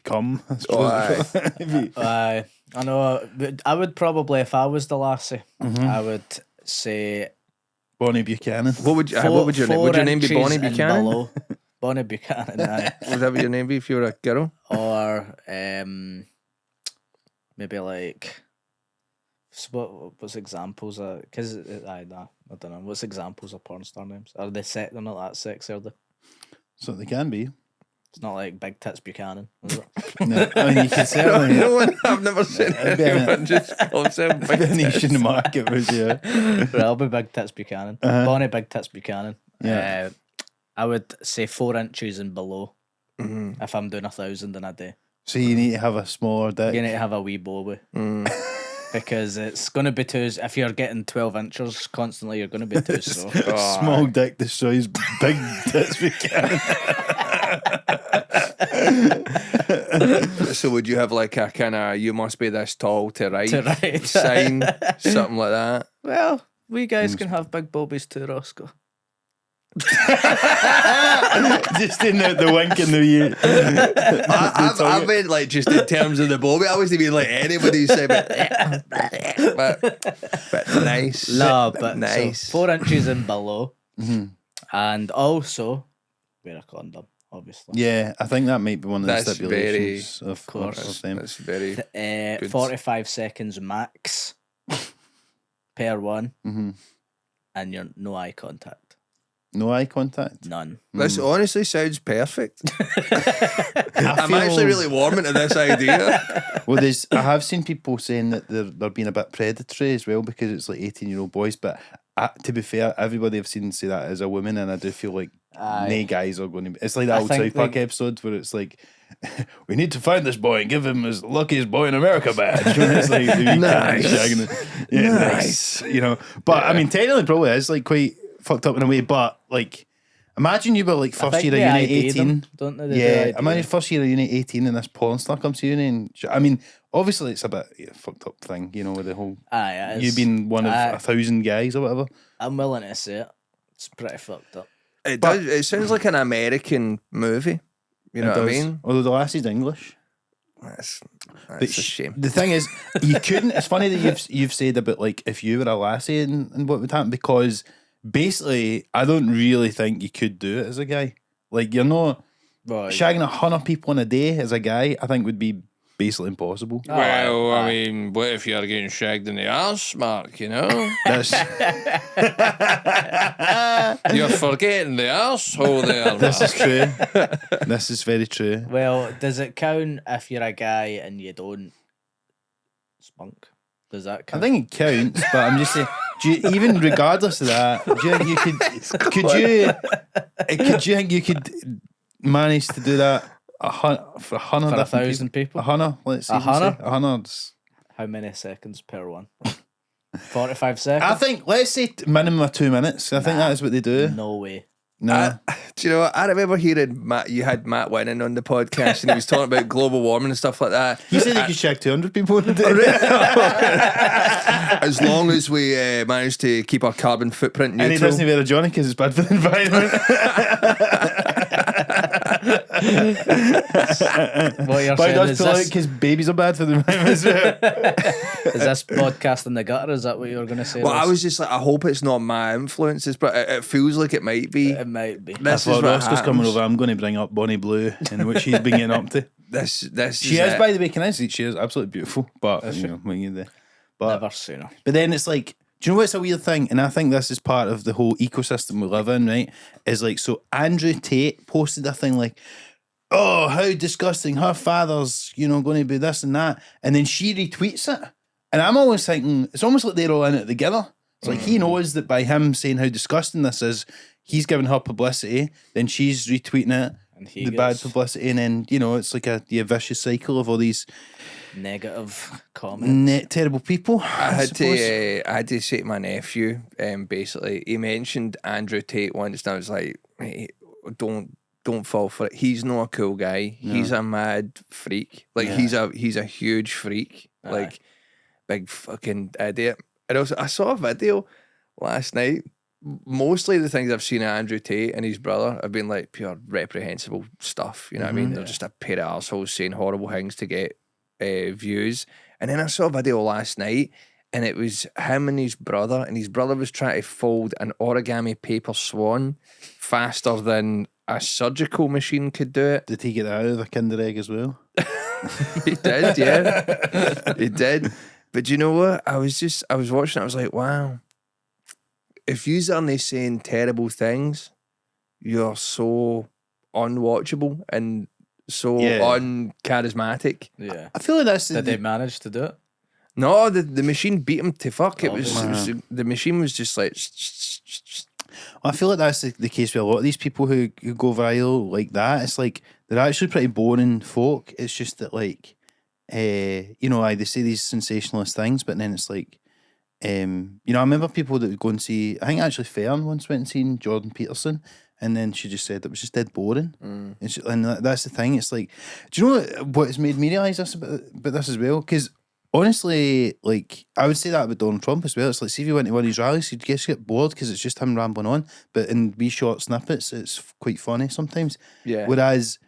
cum. I suppose. aye. I know. I would probably, if I was the lassie, I would say Bonnie Buchanan. What would your name be? 4 Bonnie inches and Buchanan? below. Bonnie Buchanan, aye. Would that be your name be if you were a girl? Or maybe like what's examples of, because I don't know what's examples of porn star names. Are they set? They're not that sexy, are they? So they can be. It's not like Big Tits Buchanan, is it? No, I mean, you could certainly. No one, I've never seen be anyone just call themselves Big Be a niche Tits. in the market, was yeah. Right, I'll be Big Tits Buchanan. Uh-huh. Bonnie Big Tits Buchanan. Yeah. I would say 4 inches and below Mhm. if I'm doing 1,000 in a day. So you need to have a smaller dick. You need to have a wee bowie. Because it's going to be too, if you're getting 12 inches constantly, you're going to be too sore. Small dick destroys big tits. Buchanan. So would you have like a kind of "you must be this tall to write" To write. sign, something like that? Well, we guys can have big bobies too, Roscoe. Just in the wink and the year. I've been like just in terms of the bobby. I wasn't even like anybody who said, but nice. No, but nice. so 4 inches and below. And also wear a condom, obviously. Yeah, I think that might be one of the That's stipulations of course. of them. That's very. Good. 45 seconds max per one, and you're no eye contact. No eye contact. None. This honestly sounds perfect. I'm feel- actually really warming to this idea. Well, I have seen people saying that they're being a bit predatory as well because it's like 18-year-old boys. But to be fair, everybody I've seen say that is a woman, and I do feel like nay guys are going to be. It's like that I old think South Park episode where it's like, we need to find this boy and give him his luckiest boy in America badge. And it's like, Nice. nice. You know, but I mean, technically, probably is like quite fucked up in a way. But like, imagine you were like I first think year of they uni, ID 18. them, don't they? They do Yeah, ID imagine them. first year of uni 18 and this porn star comes to uni and I mean, obviously it's a bit fucked up thing, you know, with the whole Aye, it you is. being one of Aye. 1,000 guys or whatever. I'm willing to say it. It's pretty fucked up. It does. It sounds like an American movie. You know It what I does. mean? Although the lassie's English. That's But a shame. The thing is, you couldn't. It's funny that you've said about like if you were a lassie and what would happen because basically I don't really think you could do it as a guy. Like you're not Right. shagging 100 people in a day as a guy. I think would be basically impossible. Well, I mean, what if you're getting shagged in the arse, Mark? You know, That's you're forgetting the arsehole there. this Mark. is true. This is very true. Well, does it count if you're a guy and you don't spunk? Does that I count? think it counts, but I'm just saying. Do you, even regardless of that, do you think you could think you could manage to do that for 100 For different 1,000 people? 100, let's say. 100? 100. How many seconds per one? 45 seconds? I think, let's say minimum of 2 minutes. I think that is what they do. No way. No. Do you know what? I remember hearing you had Matt Winnan on the podcast and he was talking about global warming and stuff like that. He said he could shag 200 people in a day. As long as we manage to keep our carbon footprint And he neutral. doesn't wear a Johnny because it's bad for the environment. What you're But he saying does is pull out this, because babies are bad for the environment as well. is this podcast in the gutter? Is that what you were going to say? Well, I Ross? was just like, I hope it's not my influences, but it feels like it might be. It might be. This If is what Roscoe's coming happens. over, I'm going to bring up Bonnie Blue and what she's been getting up to. This She is, by the way, can I say she is absolutely beautiful, but you know, what you do. But Never sooner. then it's like, Do you know what's a weird thing? And I think this is part of the whole ecosystem we live in, right? Is like, so Andrew Tate posted a thing like, oh, how disgusting, her father's, going to be this and that. And then she retweets it. And I'm always thinking, it's almost like they're all in it together. It's like he knows that by him saying how disgusting this is, he's giving her publicity, then she's retweeting it, And he the gets bad publicity, and then, it's like a vicious cycle of all these negative comments. terrible people. I had to say to my nephew, basically, he mentioned Andrew Tate once, and I was like, hey, don't fall for it. He's not a cool guy. No. He's a mad freak. Like he's a huge freak. Like big fucking idiot. And also, I saw a video last night. Mostly the things I've seen of Andrew Tate and his brother have been like pure reprehensible stuff. You know what I mean? They're just a pair of arseholes saying horrible things to get views. And then I saw a video last night, and it was him and his brother was trying to fold an origami paper swan faster than a surgical machine could do it. Did he get out of the Kinder Egg as well? He did, yeah. He did. But do you know what? I was watching it, I was like, wow. If you aren't saying terrible things, you're so unwatchable and so uncharismatic. Yeah. I feel like that's... Did they manage to do it? No, the machine beat him to fuck. It was the machine was just like... I feel like that's the case with a lot of these people who go viral like that. It's like, they're actually pretty boring folk. It's just that, like, they say these sensationalist things, but then it's like, I remember people that would go and see, I think actually Fern once went and seen Jordan Peterson, and then she just said it was just dead boring. And that's the thing. It's like, do you know what has made me realise this about this as well? Because honestly, like, I would say that about Donald Trump as well. It's like, see if you went to one of his rallies, you'd just get bored because it's just him rambling on. But in wee short snippets, it's quite funny sometimes. Yeah. Whereas,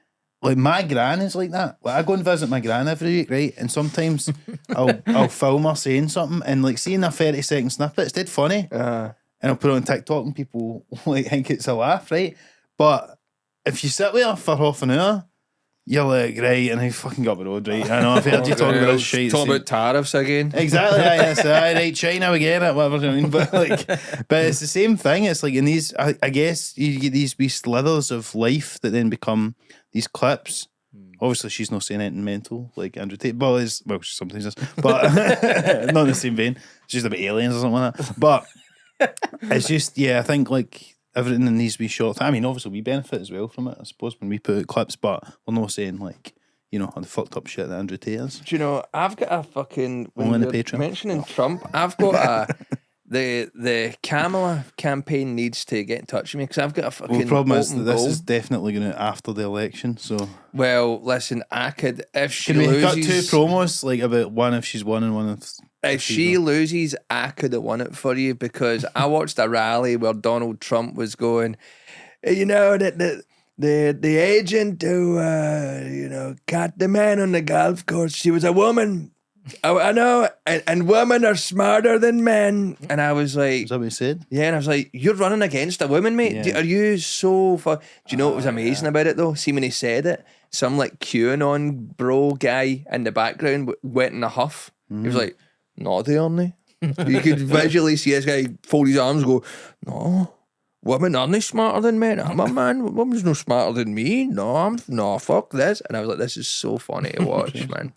like, my gran is like that. Like, I go and visit my gran every week, right? And sometimes I'll film her saying something, and like seeing a 30-second snippet, it's dead funny. And I'll put it on TikTok, and people like think it's a laugh, right? But if you sit with her for half an hour, you're like, right, and I fucking got the road, right? I know, I've heard you talking about this shit. Talk about tariffs again. Exactly, right, China, we get it, whatever, you know what I mean? But it's the same thing. It's like in these, I guess you get these wee slithers of life that then become these clips. Obviously, she's not saying anything mental like Andrew Tate. Well, she sometimes is, but not in the same vein. She's just about aliens or something like that. But it's just, I think like everything in these wee short. I mean, obviously we benefit as well from it, I suppose, when we put out clips. But we're not saying like, on the fucked up shit that Andrew Tate is. Do you know? I've got a fucking. When Only you're the Patreon. mentioning Trump, I've got a. The Kamala campaign needs to get in touch with me because I've got a fucking. Well, the problem is that open this goal. is definitely going to after the election. So, well, listen, I could if she can we loses. got two promos, like about one if she's won and one if she loses, I could have won it for you because I watched a rally where Donald Trump was going, that the agent who got the man on the golf course, she was a woman. I know, and women are smarter than men. And I was like, is that what he said? Yeah, and I was like, you're running against a woman, mate. Yeah. Are you so Do you know what was amazing about it though? See, when he said it, some like QAnon bro guy in the background went in a huff. He was like, no, they aren't. You could visually see this guy fold his arms and go, no, women aren't smarter than men. I'm a man. Woman's no smarter than me. No, fuck this. And I was like, this is so funny to watch, man.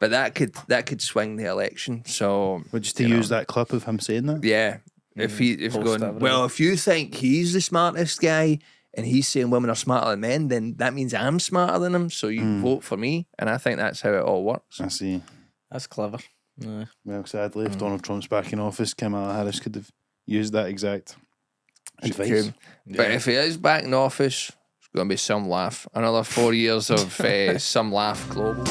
But that could swing the election. So, But just to use that clip of him saying that? yeah. If going, well, if you think he's the smartest guy and he's saying women are smarter than men, then that means I'm smarter than him. So you vote for me. And I think that's how it all works. I see. That's clever. Yeah. Well, sadly, if Donald Trump's back in office, Kamala Harris could have used that exact advice. But if he is back in office, it's going to be some laugh. Another 4 years of some laugh global.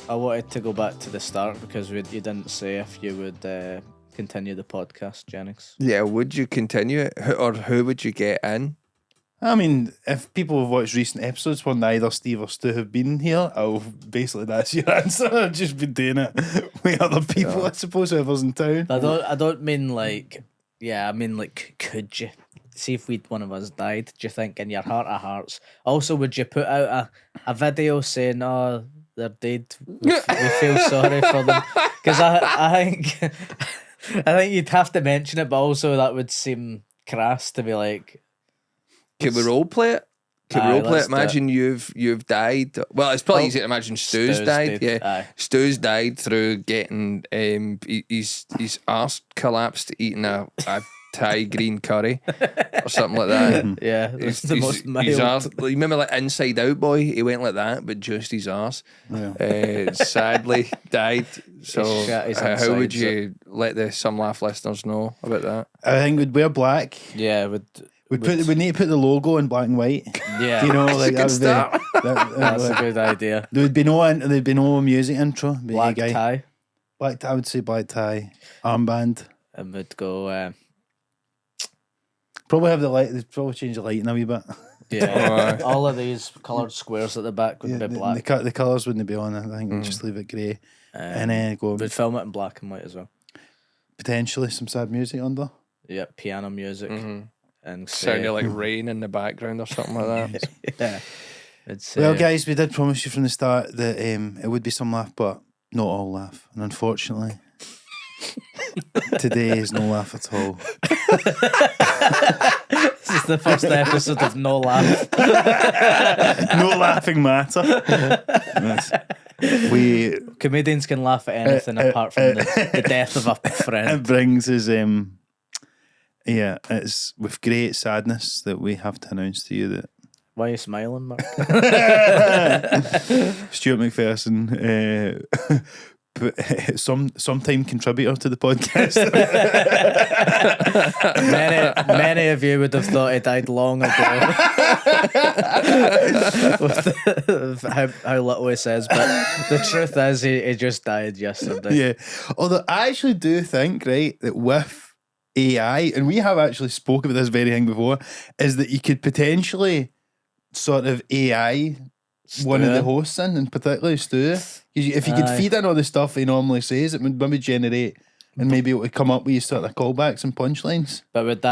I wanted to go back to the start because you didn't say if you would continue the podcast, Jennings. Yeah, would you continue it? Or who would you get in? I mean, if people have watched recent episodes where neither Steve or Stu have been here, basically that's your answer. I've just been doing it with other people, I suppose, whoever's in town. I don't mean like, I mean like, could you? one of us died, do you think in your heart of hearts? Also, would you put out a video saying, "Oh, they're dead. We feel sorry for them"? Because I think I think you'd have to mention it, but also that would seem crass to be like. Can we role play it? Can we role play it? let's do it. Imagine you've died. Well, it's probably easy to imagine Stu's died. did, Yeah, aye. Stu's died through getting his arse collapsed eating a Thai green curry or something like that. Yeah, that's the most His mild. arse, you remember like Inside Out boy? He went like that, but just his arse. Sadly died. So shat his how would insides you let the Some Laugh listeners know about that? I think we'd wear black. Yeah, We need to put the logo in black and white. yeah. You know, like that Good would start. be. That's a good idea. There'd be no music intro. It'd be a Black guy. tie, Black. I would say black tie, armband. and would go. Probably have the light. They'd probably change the lighting a wee bit. Yeah, all of these coloured squares at the back would be black. The colours wouldn't be on. I think we'd just leave it grey, and then go We'd film it in black and white as well. potentially some sad music under. Yeah, piano music and say, Sounded like rain in the background or something like that. yeah. I'd say, Well, guys, we did promise you from the start that it would be some laugh, but not all laugh, and unfortunately, today is no laugh at all. this is the first episode of No Laugh. No laughing matter. Yes. We Comedians can laugh at anything apart from the death of a it friend. brings us it's with great sadness that we have to announce to you that Why are you smiling, Mark? Stuart McPherson sometime contributor to the podcast. many of you would have thought he died long ago. With how little he says, but the truth is he just died yesterday. Yeah. Although I actually do think, right, that with AI, and we have actually spoken about this very thing before, is that you could potentially sort of AI one of the hosts in, and particularly Stu. If you could feed in all the stuff he normally says, it would maybe generate, and maybe it would come up with sort of callbacks and punchlines. But would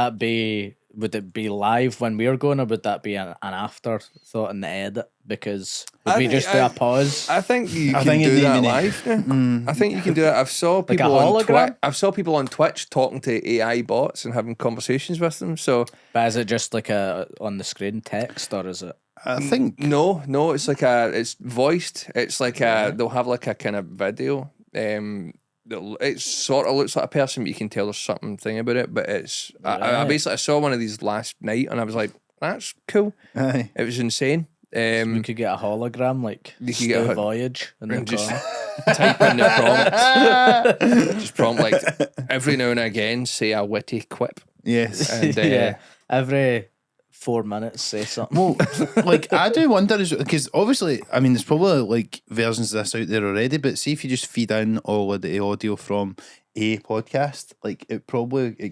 it be live when we're going, or would that be an afterthought in the edit? Because would we just do a pause? I think you I can think do it'd that be live. I think you can do it. I've saw people a on hologram? I've saw people on Twitch talking to AI bots and having conversations with them. So But is it just like a on the screen text, or is it? I think no, it's like it's voiced. It's like they'll have like a kind of video. It sort of looks like a person, but you can tell there's something about it. But it's I basically saw one of these last night, and I was like, that's cool. aye. Uh, It was insane. We could get a hologram, like You could get a Voyage, and then just type in the prompts. Just prompt like every now and again say a witty quip. Yes. And yeah, every 4 minutes say something. Well, like I do wonder, because obviously, I mean, there's probably like versions of this out there already. But see, if you just feed in all of the audio from a podcast, like it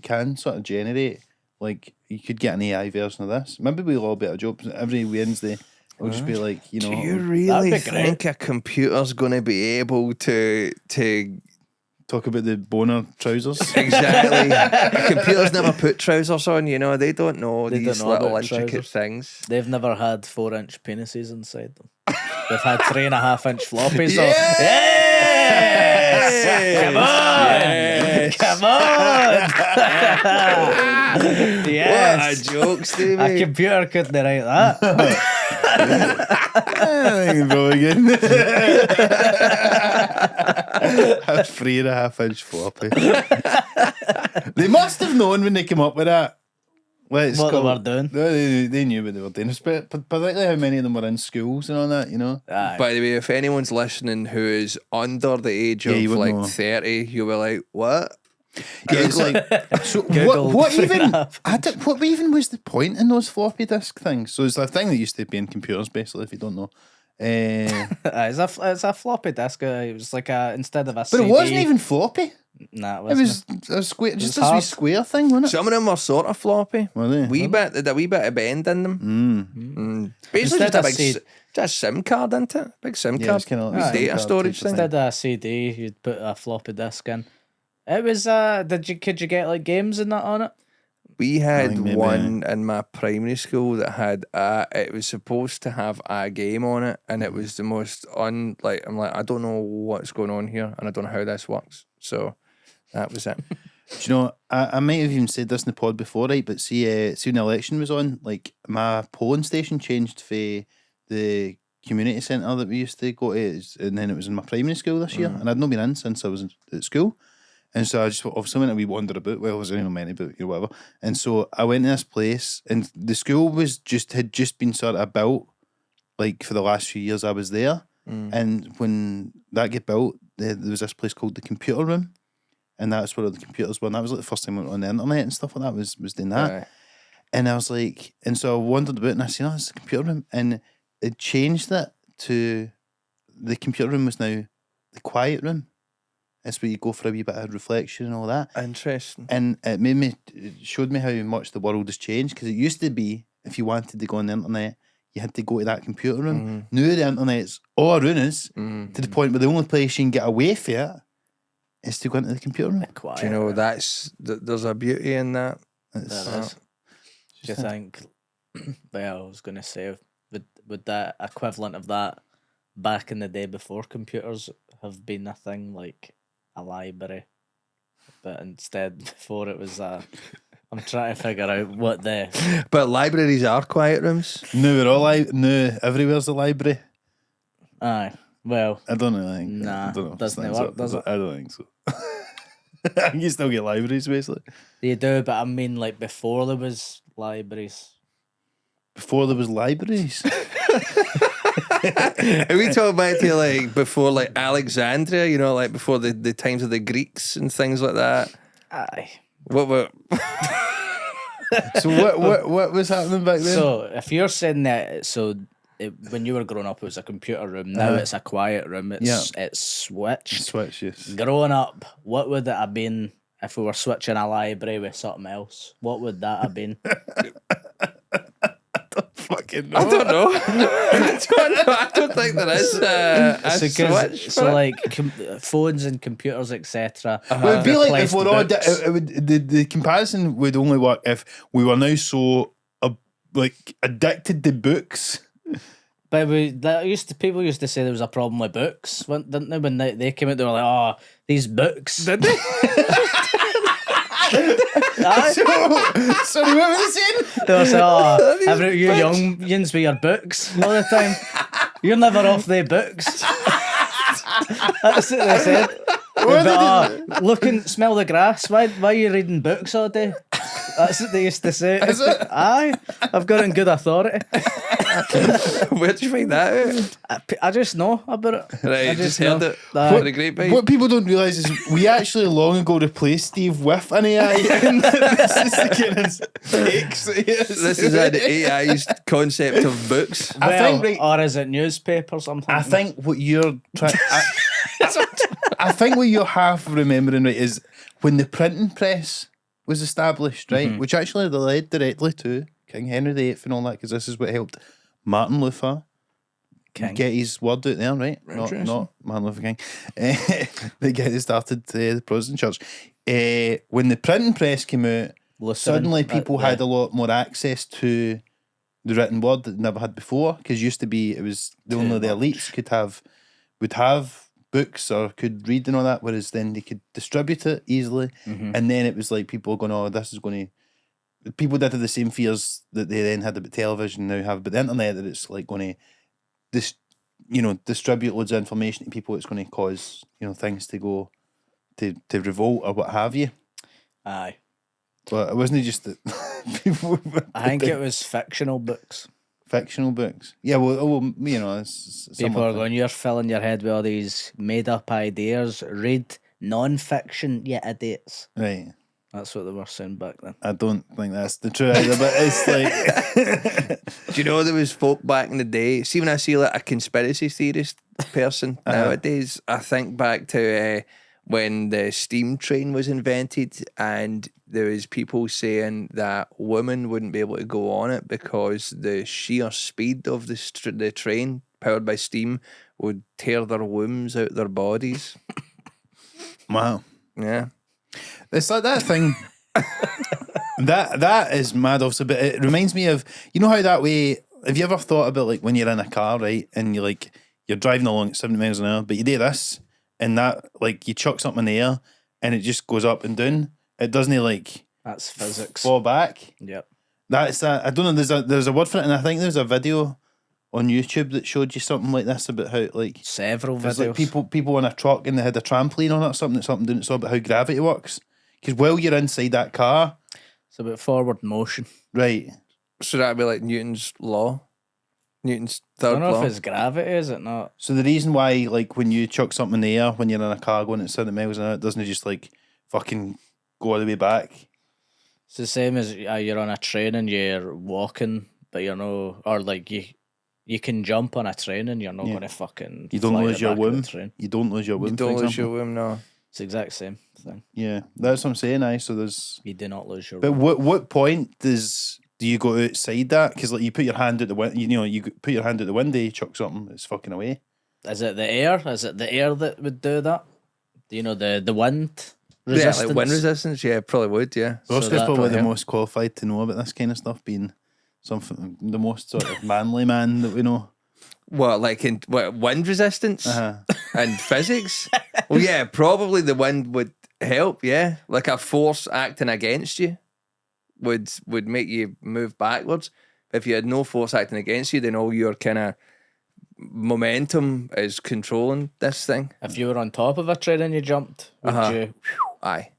can sort of generate, like you could get an AI version of this. Maybe we'll all be a joke every Wednesday. It'll just be like, you know, Do you That'd really be think a computer's going to be able to talk about the boner trousers. exactly? Computers never put trousers on. You know, they don't know They these don't know little about intricate trousers. things. They've never had 4-inch penises inside them. They've had 3.5-inch floppies. Yes! Yes! Come on! Yes! What a joke, Stevie. A computer couldn't write that. I think probably good. A 3.5-inch floppy. They must have known when they came up with that. What they were doing. They knew what they were doing. Particularly how many of them were in schools and all that, you know. Aye. By the way, if anyone's listening who is under the age Yeah, of you wouldn't like know. 30, you'll be like, what? Yeah, it's like, so Google what even? 3.5. What even was the point in those floppy disk things? So it's a thing that used to be in computers, basically. If you don't know, It's a floppy disk. It was like instead of a but CD. it wasn't even floppy. Nah, It wasn't. was a square, just was a wee hard. square thing, wasn't it? Some of them were sort of floppy. Were they? A wee bit of bend in them. Basically, Instead just a of big C- just a SIM card, isn't it? Big SIM Yeah, card. it's kinda like Big a SIM data card storage type of thing. Instead of a CD, you'd put a floppy disk in. It was could you get like games and that on it? We had maybe. one in my primary school that had it was supposed to have a game on it, and it was the most I'm like, I don't know what's going on here, and I don't know how this works. So that was it. Do you know, I might have even said this in the pod before, right? But see when the election was on, like my polling station changed for the community centre that we used to go to, and then it was in my primary school this year, and I'd not been in since I was at school. And so I just obviously went a wee wander about. Well, I was only many, but whatever. And so I went to this place, and the school had just been sort of built, like for the last few years I was there. And when that get built, there was this place called the computer room, and that's where all the computers were. And that was like the first time I went on the internet and stuff like that. Was doing that, and I was like, and so I wandered about, and I said, "Oh, it's a computer room," and it changed it to the computer room was now the quiet room. It's where you go for a wee bit of reflection and all that. Interesting. And it showed me how much the world has changed, because it used to be, if you wanted to go on the internet, you had to go to that computer room. Now the internet's all around us, to the point where the only place you can get away from it is to go into the computer room. Do you know, there's a beauty in that. There is. Do you think, well, I was going to say, would that equivalent of that back in the day before computers have been a thing, like a library, but instead before it was I'm trying to figure out what the... But libraries are quiet rooms. No, everywhere's a library. Aye, well... I don't know. Nah, I don't know doesn't it work, does it? I don't think so. I think you still get libraries, basically. You do, but I mean, like, before there was libraries. Before there was libraries? Are we talking back to like before like Alexandria, you know, like before the times of the Greeks and things like that? Aye. What So what was happening back then? So if you're saying that, when you were growing up, it was a computer room. Now it's a quiet room. It's switched. Switch, yes. Growing up, what would it have been if we were switching a library with something else? What would that have been? Fucking I don't know. I don't think there is a switch. So like phones and computers, etc. It would be like if we're all the comparison would only work if we were now so like addicted to books. But people used to say there was a problem with books, didn't they? When they came out, they were like, "Oh, these books." Did they? Sorry, what were they saying? They were saying, "Oh, you young yins with your books all the time. You're never off the books." That's what they said. Look and smell the grass. Why are you reading books all day? That's what they used to say. Is it? Aye, I've got it in good authority. Where'd you find that out? I just know about it. Right, I you just heard it. The grapevine. What people don't realise is we actually long ago replaced Steve with an AI. And this is the kind of takes that he is. This is an AI's concept of books. Or is it newspapers? I think what you're trying. I think what you're half remembering, right, is when the printing press was established, right, which actually led directly to King Henry VIII and all that, because this is what helped Martin Luther get his word out there, right? Not Martin Luther King. They started the Protestant church. When the printing press came out, suddenly people had a lot more access to the written word that they never had before, because used to be it was only the elites would have books or could read and all that, whereas then they could distribute it easily. And then it was like people going, "Oh, this is going to..." People did have the same fears that they then had about television now have about the internet, that it's like going to distribute loads of information to people. It's going to cause things to go to revolt or what have you. Aye, but it wasn't just that people. I think it was fictional books. Fictional books, yeah. Well, it's people are going, "You're filling your head with all these made-up ideas. Read non-fiction, you idiots." Right. That's what they were saying back then. I don't think that's the truth either, but it's like... Do you know there was folk back in the day? See, when I see like a conspiracy theorist person nowadays, I think back to when the steam train was invented, and there was people saying that women wouldn't be able to go on it because the sheer speed of the train powered by steam would tear their wombs out their bodies. Wow. Yeah. It's like that thing. That is mad, obviously, but it reminds me of, you know how that way, have you ever thought about like when you're in a car, right, and you're driving along at 70 miles an hour, but you do this, and that, like, you chuck something in the air, and it just goes up and down. It doesn't, like, That's physics. fall back. Yep. That's that. I don't know, there's a word for it, and I think there's a video on YouTube that showed you something like this about how, like, Several there's videos. like people on a truck and they had a trampoline on it or something doing it's all about how gravity works. Because while you're inside that car, It's about forward motion. right, So that'd be like Newton's law. Newton's I third don't know law. if it's gravity, is it not? so the reason why, like, when you chuck something in the air when you're in a car going at 70 miles an hour, it doesn't just, like, fucking go all the way back. It's the same as you're on a train and you're walking, but you're no, or like you can jump on a train and you're not Yeah. going to fucking. You don't fly lose the your back of the womb. train. You don't lose your You womb, don't for lose your example. womb, no. It's the exact same thing. Yeah, that's what I'm saying, aye. So there's... You do not lose your But womb. what point do you go outside that? Because, like, you put your hand out the window, you put your hand out the window, you chuck something, it's fucking away. Is it the air? Is it the air that would do that? Do you know the wind Yeah, resistance? like wind resistance. Yeah, probably would. Yeah. Rosco's that- probably the yeah. most qualified to know about this kind of stuff, being something the most sort of manly man that we know. What, like in what, wind resistance Uh-huh. and physics? Well, yeah, probably the wind would help. Yeah, like a force acting against you would make you move backwards. If you had no force acting against you, then all your kind of momentum is controlling this thing. If you were on top of a train and you jumped, would Uh-huh. you? Aye.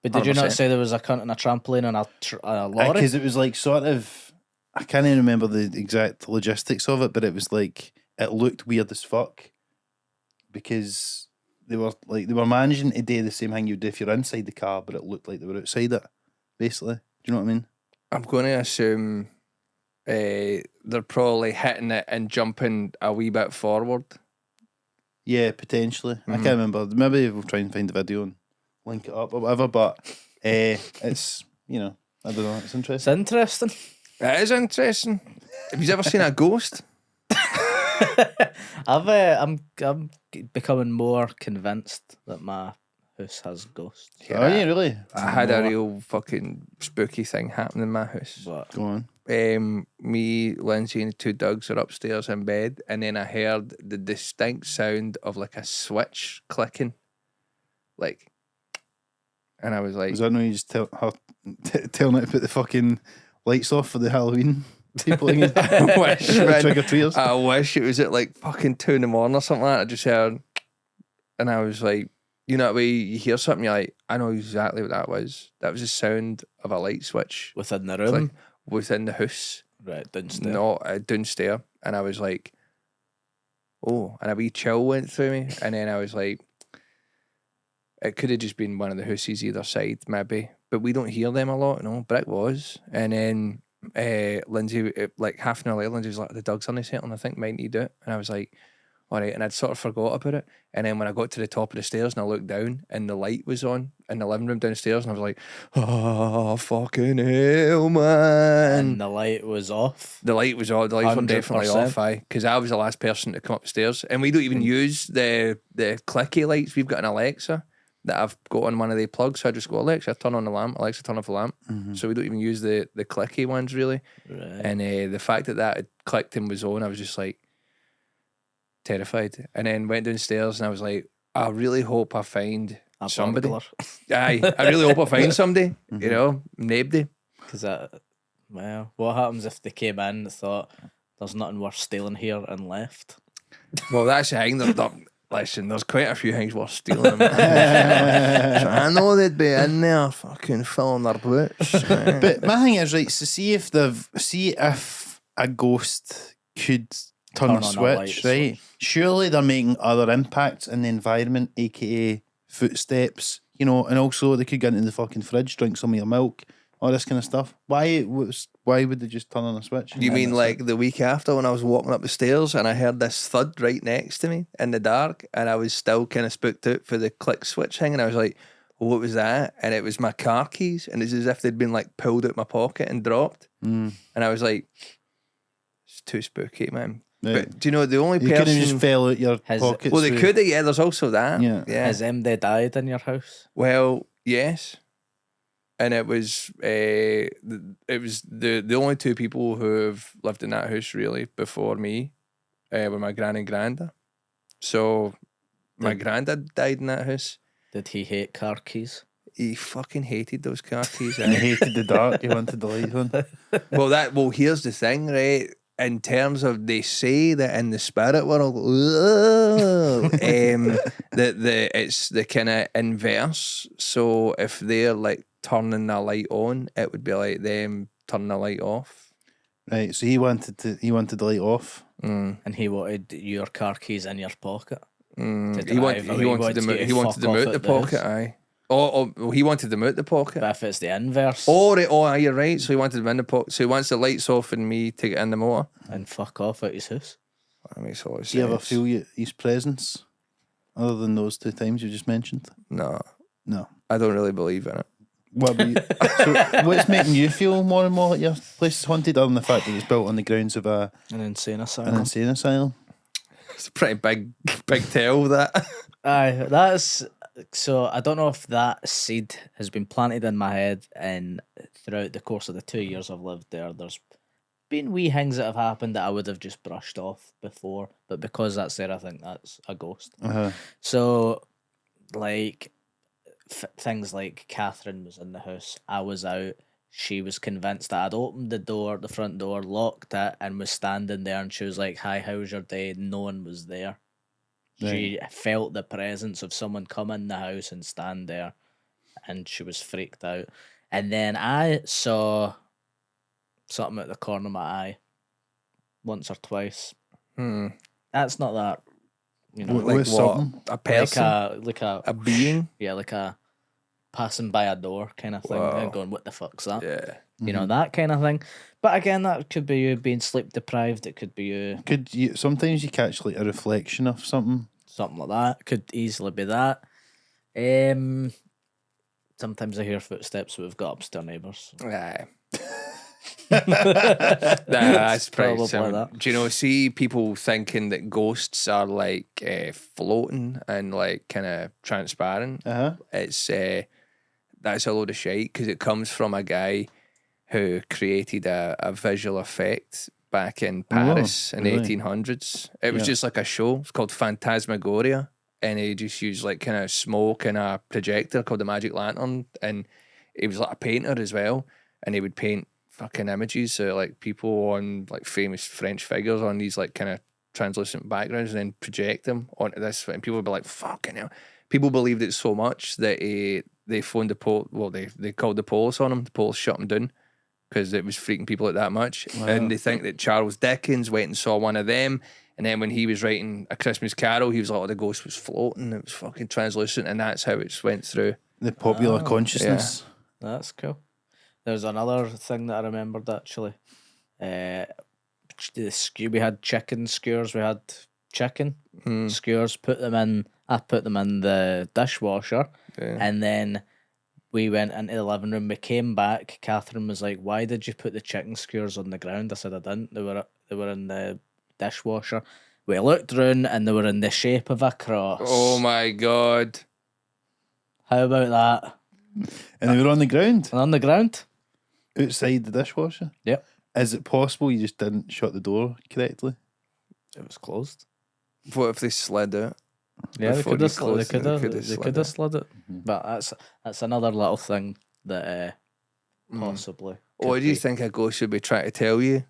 But did you not 100%. say there was a cunt on a trampoline and a lorry? Because it was like sort of, I can't even remember the exact logistics of it, but it was like, it looked weird as fuck because they were managing to do the same thing you'd do if you're inside the car, but it looked like they were outside it, basically. Do you know what I mean? I'm going to assume they're probably hitting it and jumping a wee bit forward. Yeah, potentially. I can't remember. Maybe we'll try and find the video and link it up or whatever, but it's, you know, I don't know, it's It's interesting. interesting. It is interesting. Have you ever seen a ghost? I'm becoming more convinced that my house has ghosts. Oh, yeah, really? I had a More. real fucking spooky thing happen in my house. But Go on. Me, Lindsay, and two dogs are upstairs in bed, and then I heard the distinct sound of like a switch clicking, like, and I was like, Was that no you just telling her to put the fucking lights off for the Halloween people? I wish, man. Trick or treaters. I wish it was at like fucking 2 a.m. or something like that. I just heard, and I was like, you know, that way you hear something, you're like, I know exactly what that was. That was the sound of a light switch within the like, room, within the house, right downstairs. not downstairs. And I was like, oh, and a wee chill went through me. And then I was like, it could have just been one of the houses either side, maybe. But we don't hear them a lot, no. But it was. And then Lindsay, like half an hour later, Lindsay was like, the dog's on the settling, I think, might need to do it. And I was like, all right. And I'd sort of forgot about it. And then when I got to the top of the stairs and I looked down and the light was on in the living room downstairs, and I was like, oh, fucking hell, man. And the light was off. The light was on. The lights were definitely 100%. off, aye. Because I was the last person to come upstairs. And we don't even use the clicky lights. We've got an Alexa that I've got on one of the plugs. So I just go, Alexa, turn on the lamp. Alexa, turn off the lamp. So we don't even use the clicky ones, really. Right. And the fact that had clicked and was on, I was just like terrified. And then went downstairs and I was like, I really hope I find A somebody. burglar. Aye, I really hope I find somebody. You know, nobody. Because well, what happens if they came in and thought there's nothing worth stealing here and left? Well, that's the thing. Listen, there's quite a few things worth stealing. So I know they'd be in there fucking filling their boots. But my thing is, right, so see if a ghost could turn Turn a on a switch, light right? Surely they're making other impacts in the environment, aka footsteps, you know, and also they could get into the fucking fridge, drink some of your milk, all this kind of stuff. Why would they just turn on a switch? You mean like the week after when I was walking up the stairs and I heard this thud right next to me in the dark and I was still kind of spooked out for the click switch thing and I was like, oh, what was that? And it was my car keys and it's as if they'd been like pulled out my pocket and dropped. And I was like, it's too spooky, man. Right. But do you know the only You could have person... just fell out your Has- pockets. Well, they with- could have, yeah, there's also that. Yeah. Yeah. Has MD died in your house? Well, yes. and it was the only two people who have lived in that house really before me were my gran and granda. So my granddad died in that house. Did he hate car keys? He fucking hated those car keys. And he hated the dark. He wanted the light one. Well, here's the thing, right? In terms of, they say that in the spirit world, that it's the kind of inverse. So if they're like turning the light on, it would be like them turning the light off. Right. So he wanted the light off. And he wanted your car keys in your pocket. He wanted them out the pocket. Aye. Oh, he wanted them out the pocket. But if it's the inverse. You're right. So he wanted them in the pocket. So he wants the lights off and me to get in the motor. And fuck off out his house. That makes a lot of sense. Do you ever feel his presence other than those 2 times you just mentioned? No. No. I don't really believe in it. So what's making you feel more and more like your place is haunted, other than the fact that it's built on the grounds of An insane asylum. It's a pretty big tell, that. Aye, that's... So I don't know if that seed has been planted in my head, and throughout the course of the 2 years I've lived there, there's been wee things that have happened that I would have just brushed off before, but because that's there, I think that's a ghost. So, like, things like Catherine was in the house, I was out, she was convinced that I'd opened the front door, locked it, and was standing there, and she was like, "Hi, how's your day?" No one was there. She felt the presence of someone come in the house and stand there, and she was freaked out. And then I saw something at the corner of my eye once or twice. That's not that, like what? A person? Like a being? Yeah, like a passing by a door kind of thing. Wow. And going, what the fuck's that? Yeah. You know, that kind of thing. But again, that could be you being sleep deprived. It could be you. Sometimes you catch like a reflection of something. Something like that. Could easily be that. Sometimes I hear footsteps, but we've got upstairs neighbours. Aye. That's pretty Probably similar. that. Do you know, see people thinking that ghosts are like floating and like kind of transparent? It's that's a load of shite, because it comes from a guy who created a visual effect back in Paris in the 1800s. It was just like a show. It's called Phantasmagoria, and he just used like kind of smoke and a projector called the Magic Lantern, and he was like a painter as well, and he would paint fucking images of like people on like famous French figures on these like kind of translucent backgrounds, and then project them onto this, and people would be like, fucking hell. People believed it so much that they phoned they called the police on him. The police shut him down because it was freaking people out that much. Wow. And they think that Charles Dickens went and saw one of them, and then when he was writing A Christmas Carol, he was like, the ghost was floating, it was fucking translucent, and that's how it went through the popular consciousness. Yeah. That's cool. There's another thing that I remembered actually. We had chicken skewers. We had chicken skewers. I put them in the dishwasher, and then we went into the living room. We came back. Catherine was like, "Why did you put the chicken skewers on the ground?" I said, "I didn't. They were in the dishwasher." We looked round, and they were in the shape of a cross. Oh my god! How about that? And they were on the ground. On the ground, outside the dishwasher. Yep. Is it possible you just didn't shut the door correctly? It was closed. What if they slid out? Yeah, they could have slid it. Mm-hmm. But that's another little thing that possibly. What do you think a ghost should be trying to tell you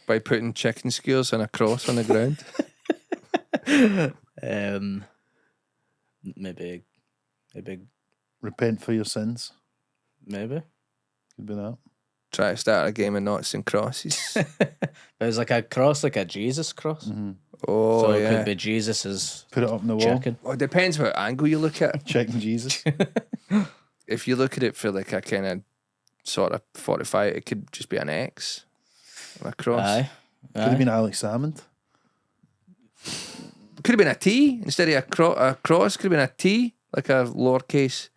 by putting chicken skewers and a cross on the ground? Maybe repent for your sins. Maybe. Could be that. Try to start a game of noughts and crosses. It was like a cross, like a Jesus cross. Mm-hmm. Oh, so it yeah. could be Jesus's. Put it up on the wall. Chicken. Well, it depends what angle you look at. Chicken Jesus. If you look at it for like a kind of sort of 45, it could just be an X and a cross. Aye. Could have been Alex Salmond. Could have been a T instead of a cross. Could have been a T, like a lowercase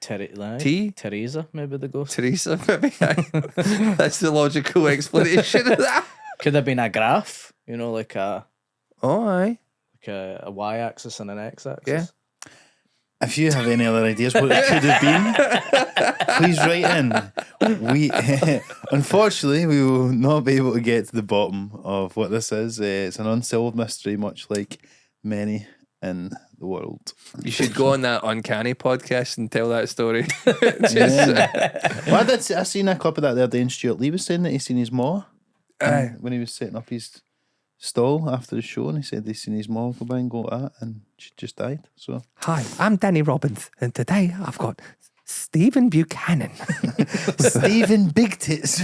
T. Teresa, maybe the ghost. Teresa, maybe. That's the logical explanation of that. Could have been a graph, like a. Oh, aye. Like a y-axis and an x-axis. Yeah. If you have any other ideas what it could have been, please write in. We unfortunately we will not be able to get to the bottom of what this is. It's an unsolved mystery, much like many in the world. You should go on that Uncanny podcast and tell that story. Well, I seen a clip of that the other day, and Stuart Lee was saying that he seen his ma when he was setting up his stall after the show, and he said he seen his ma go by and go like that, and she just died. So Hi, I'm Danny Robbins, and today I've got Stephen Buchanan. Stephen Big Tits.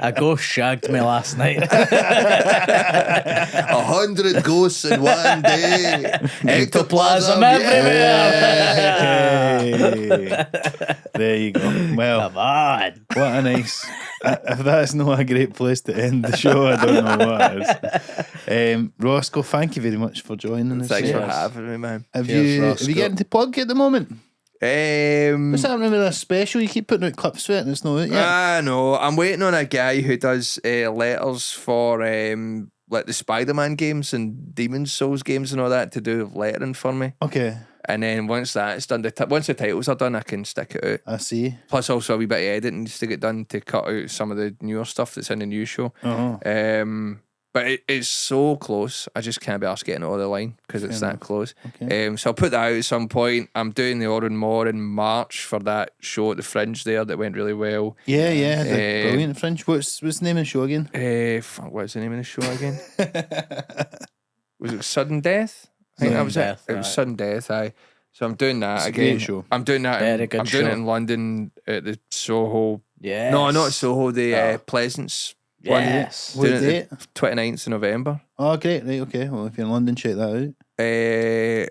A ghost shagged me last night. 100 ghosts in one day. Ectoplasm everywhere. Hey. There you go. Well, Come on. what a nice. If that's not a great place to end the show, I don't know what is. Rosco, thank you very much for joining us. Thanks for Cheers. having me, man. Have Cheers, you Rosco. getting to plug at the moment? What's happening with this special? You keep putting out clips for it and it's not out yet. No, I'm waiting on a guy who does letters for like the Spider-Man games and Demon's Souls games and all that to do with lettering for me. Okay, And then once that's done, once the titles are done, I can stick it out. I see. Plus, also a wee bit of editing needs to get done to cut out some of the newer stuff that's in the new show. Uh-huh. But it's so close. I just can't be asked getting it over the line because it's that close. Okay. So I'll put that out at some point. I'm doing the Oran More in March for that show at the Fringe there that went really well. Yeah, the brilliant Fringe. What's the name of the show again? What's the name of the show again? Was it Sudden Death? I think that was Death, it. It was right. Sudden Death. Aye. So I'm doing that It's a again. great show. I'm doing that. Very good I'm doing it show. in London at the Soho. Yes. No, not Soho. The Pleasance. Yes. What Doing date? it the 29th of November. Oh, great. Right, okay. Well, if you're in London, check that out.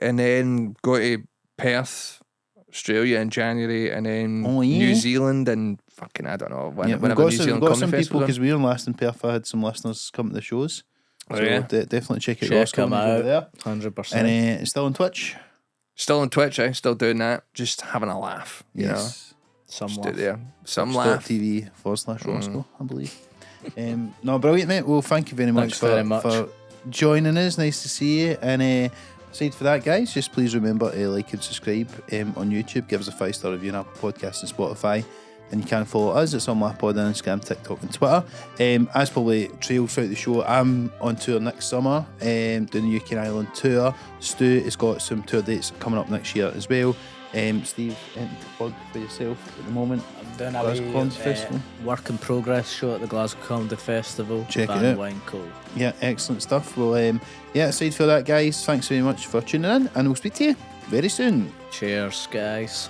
And then go to Perth, Australia in January, and then Oh, yeah. New Zealand and fucking I don't know We've whenever got New some, Zealand we've got Comedy some people Festival. because we were last in Perth. I had some listeners come to the shows. Oh, So yeah. definitely check out Check Roscoe him when he's over there. out. 100%. And still on Twitch? Still on Twitch, still doing that, just having a laugh. You know, Some just laugh. do there, some laugh. TV/Roscoe, I believe. No, brilliant, mate. Well, thank you very much, Thanks for joining us. Nice to see you. And aside for that, guys, just please remember to like and subscribe on YouTube. Give us a 5-star review on Apple Podcasts and Spotify. And you can follow us. It's on LaughlPod on Instagram, TikTok, and Twitter. As probably trailed throughout the show, I'm on tour next summer, doing the UK and Ireland tour. Stu has got some tour dates coming up next year as well. Steve, anything to plug for yourself at the moment? I'm doing a Glasgow Comedy Festival. work in progress show at the Glasgow Comedy Festival. Check it Van out. Winkle. Yeah, excellent stuff. Well, aside for that, guys, thanks very much for tuning in, and we'll speak to you very soon. Cheers, guys.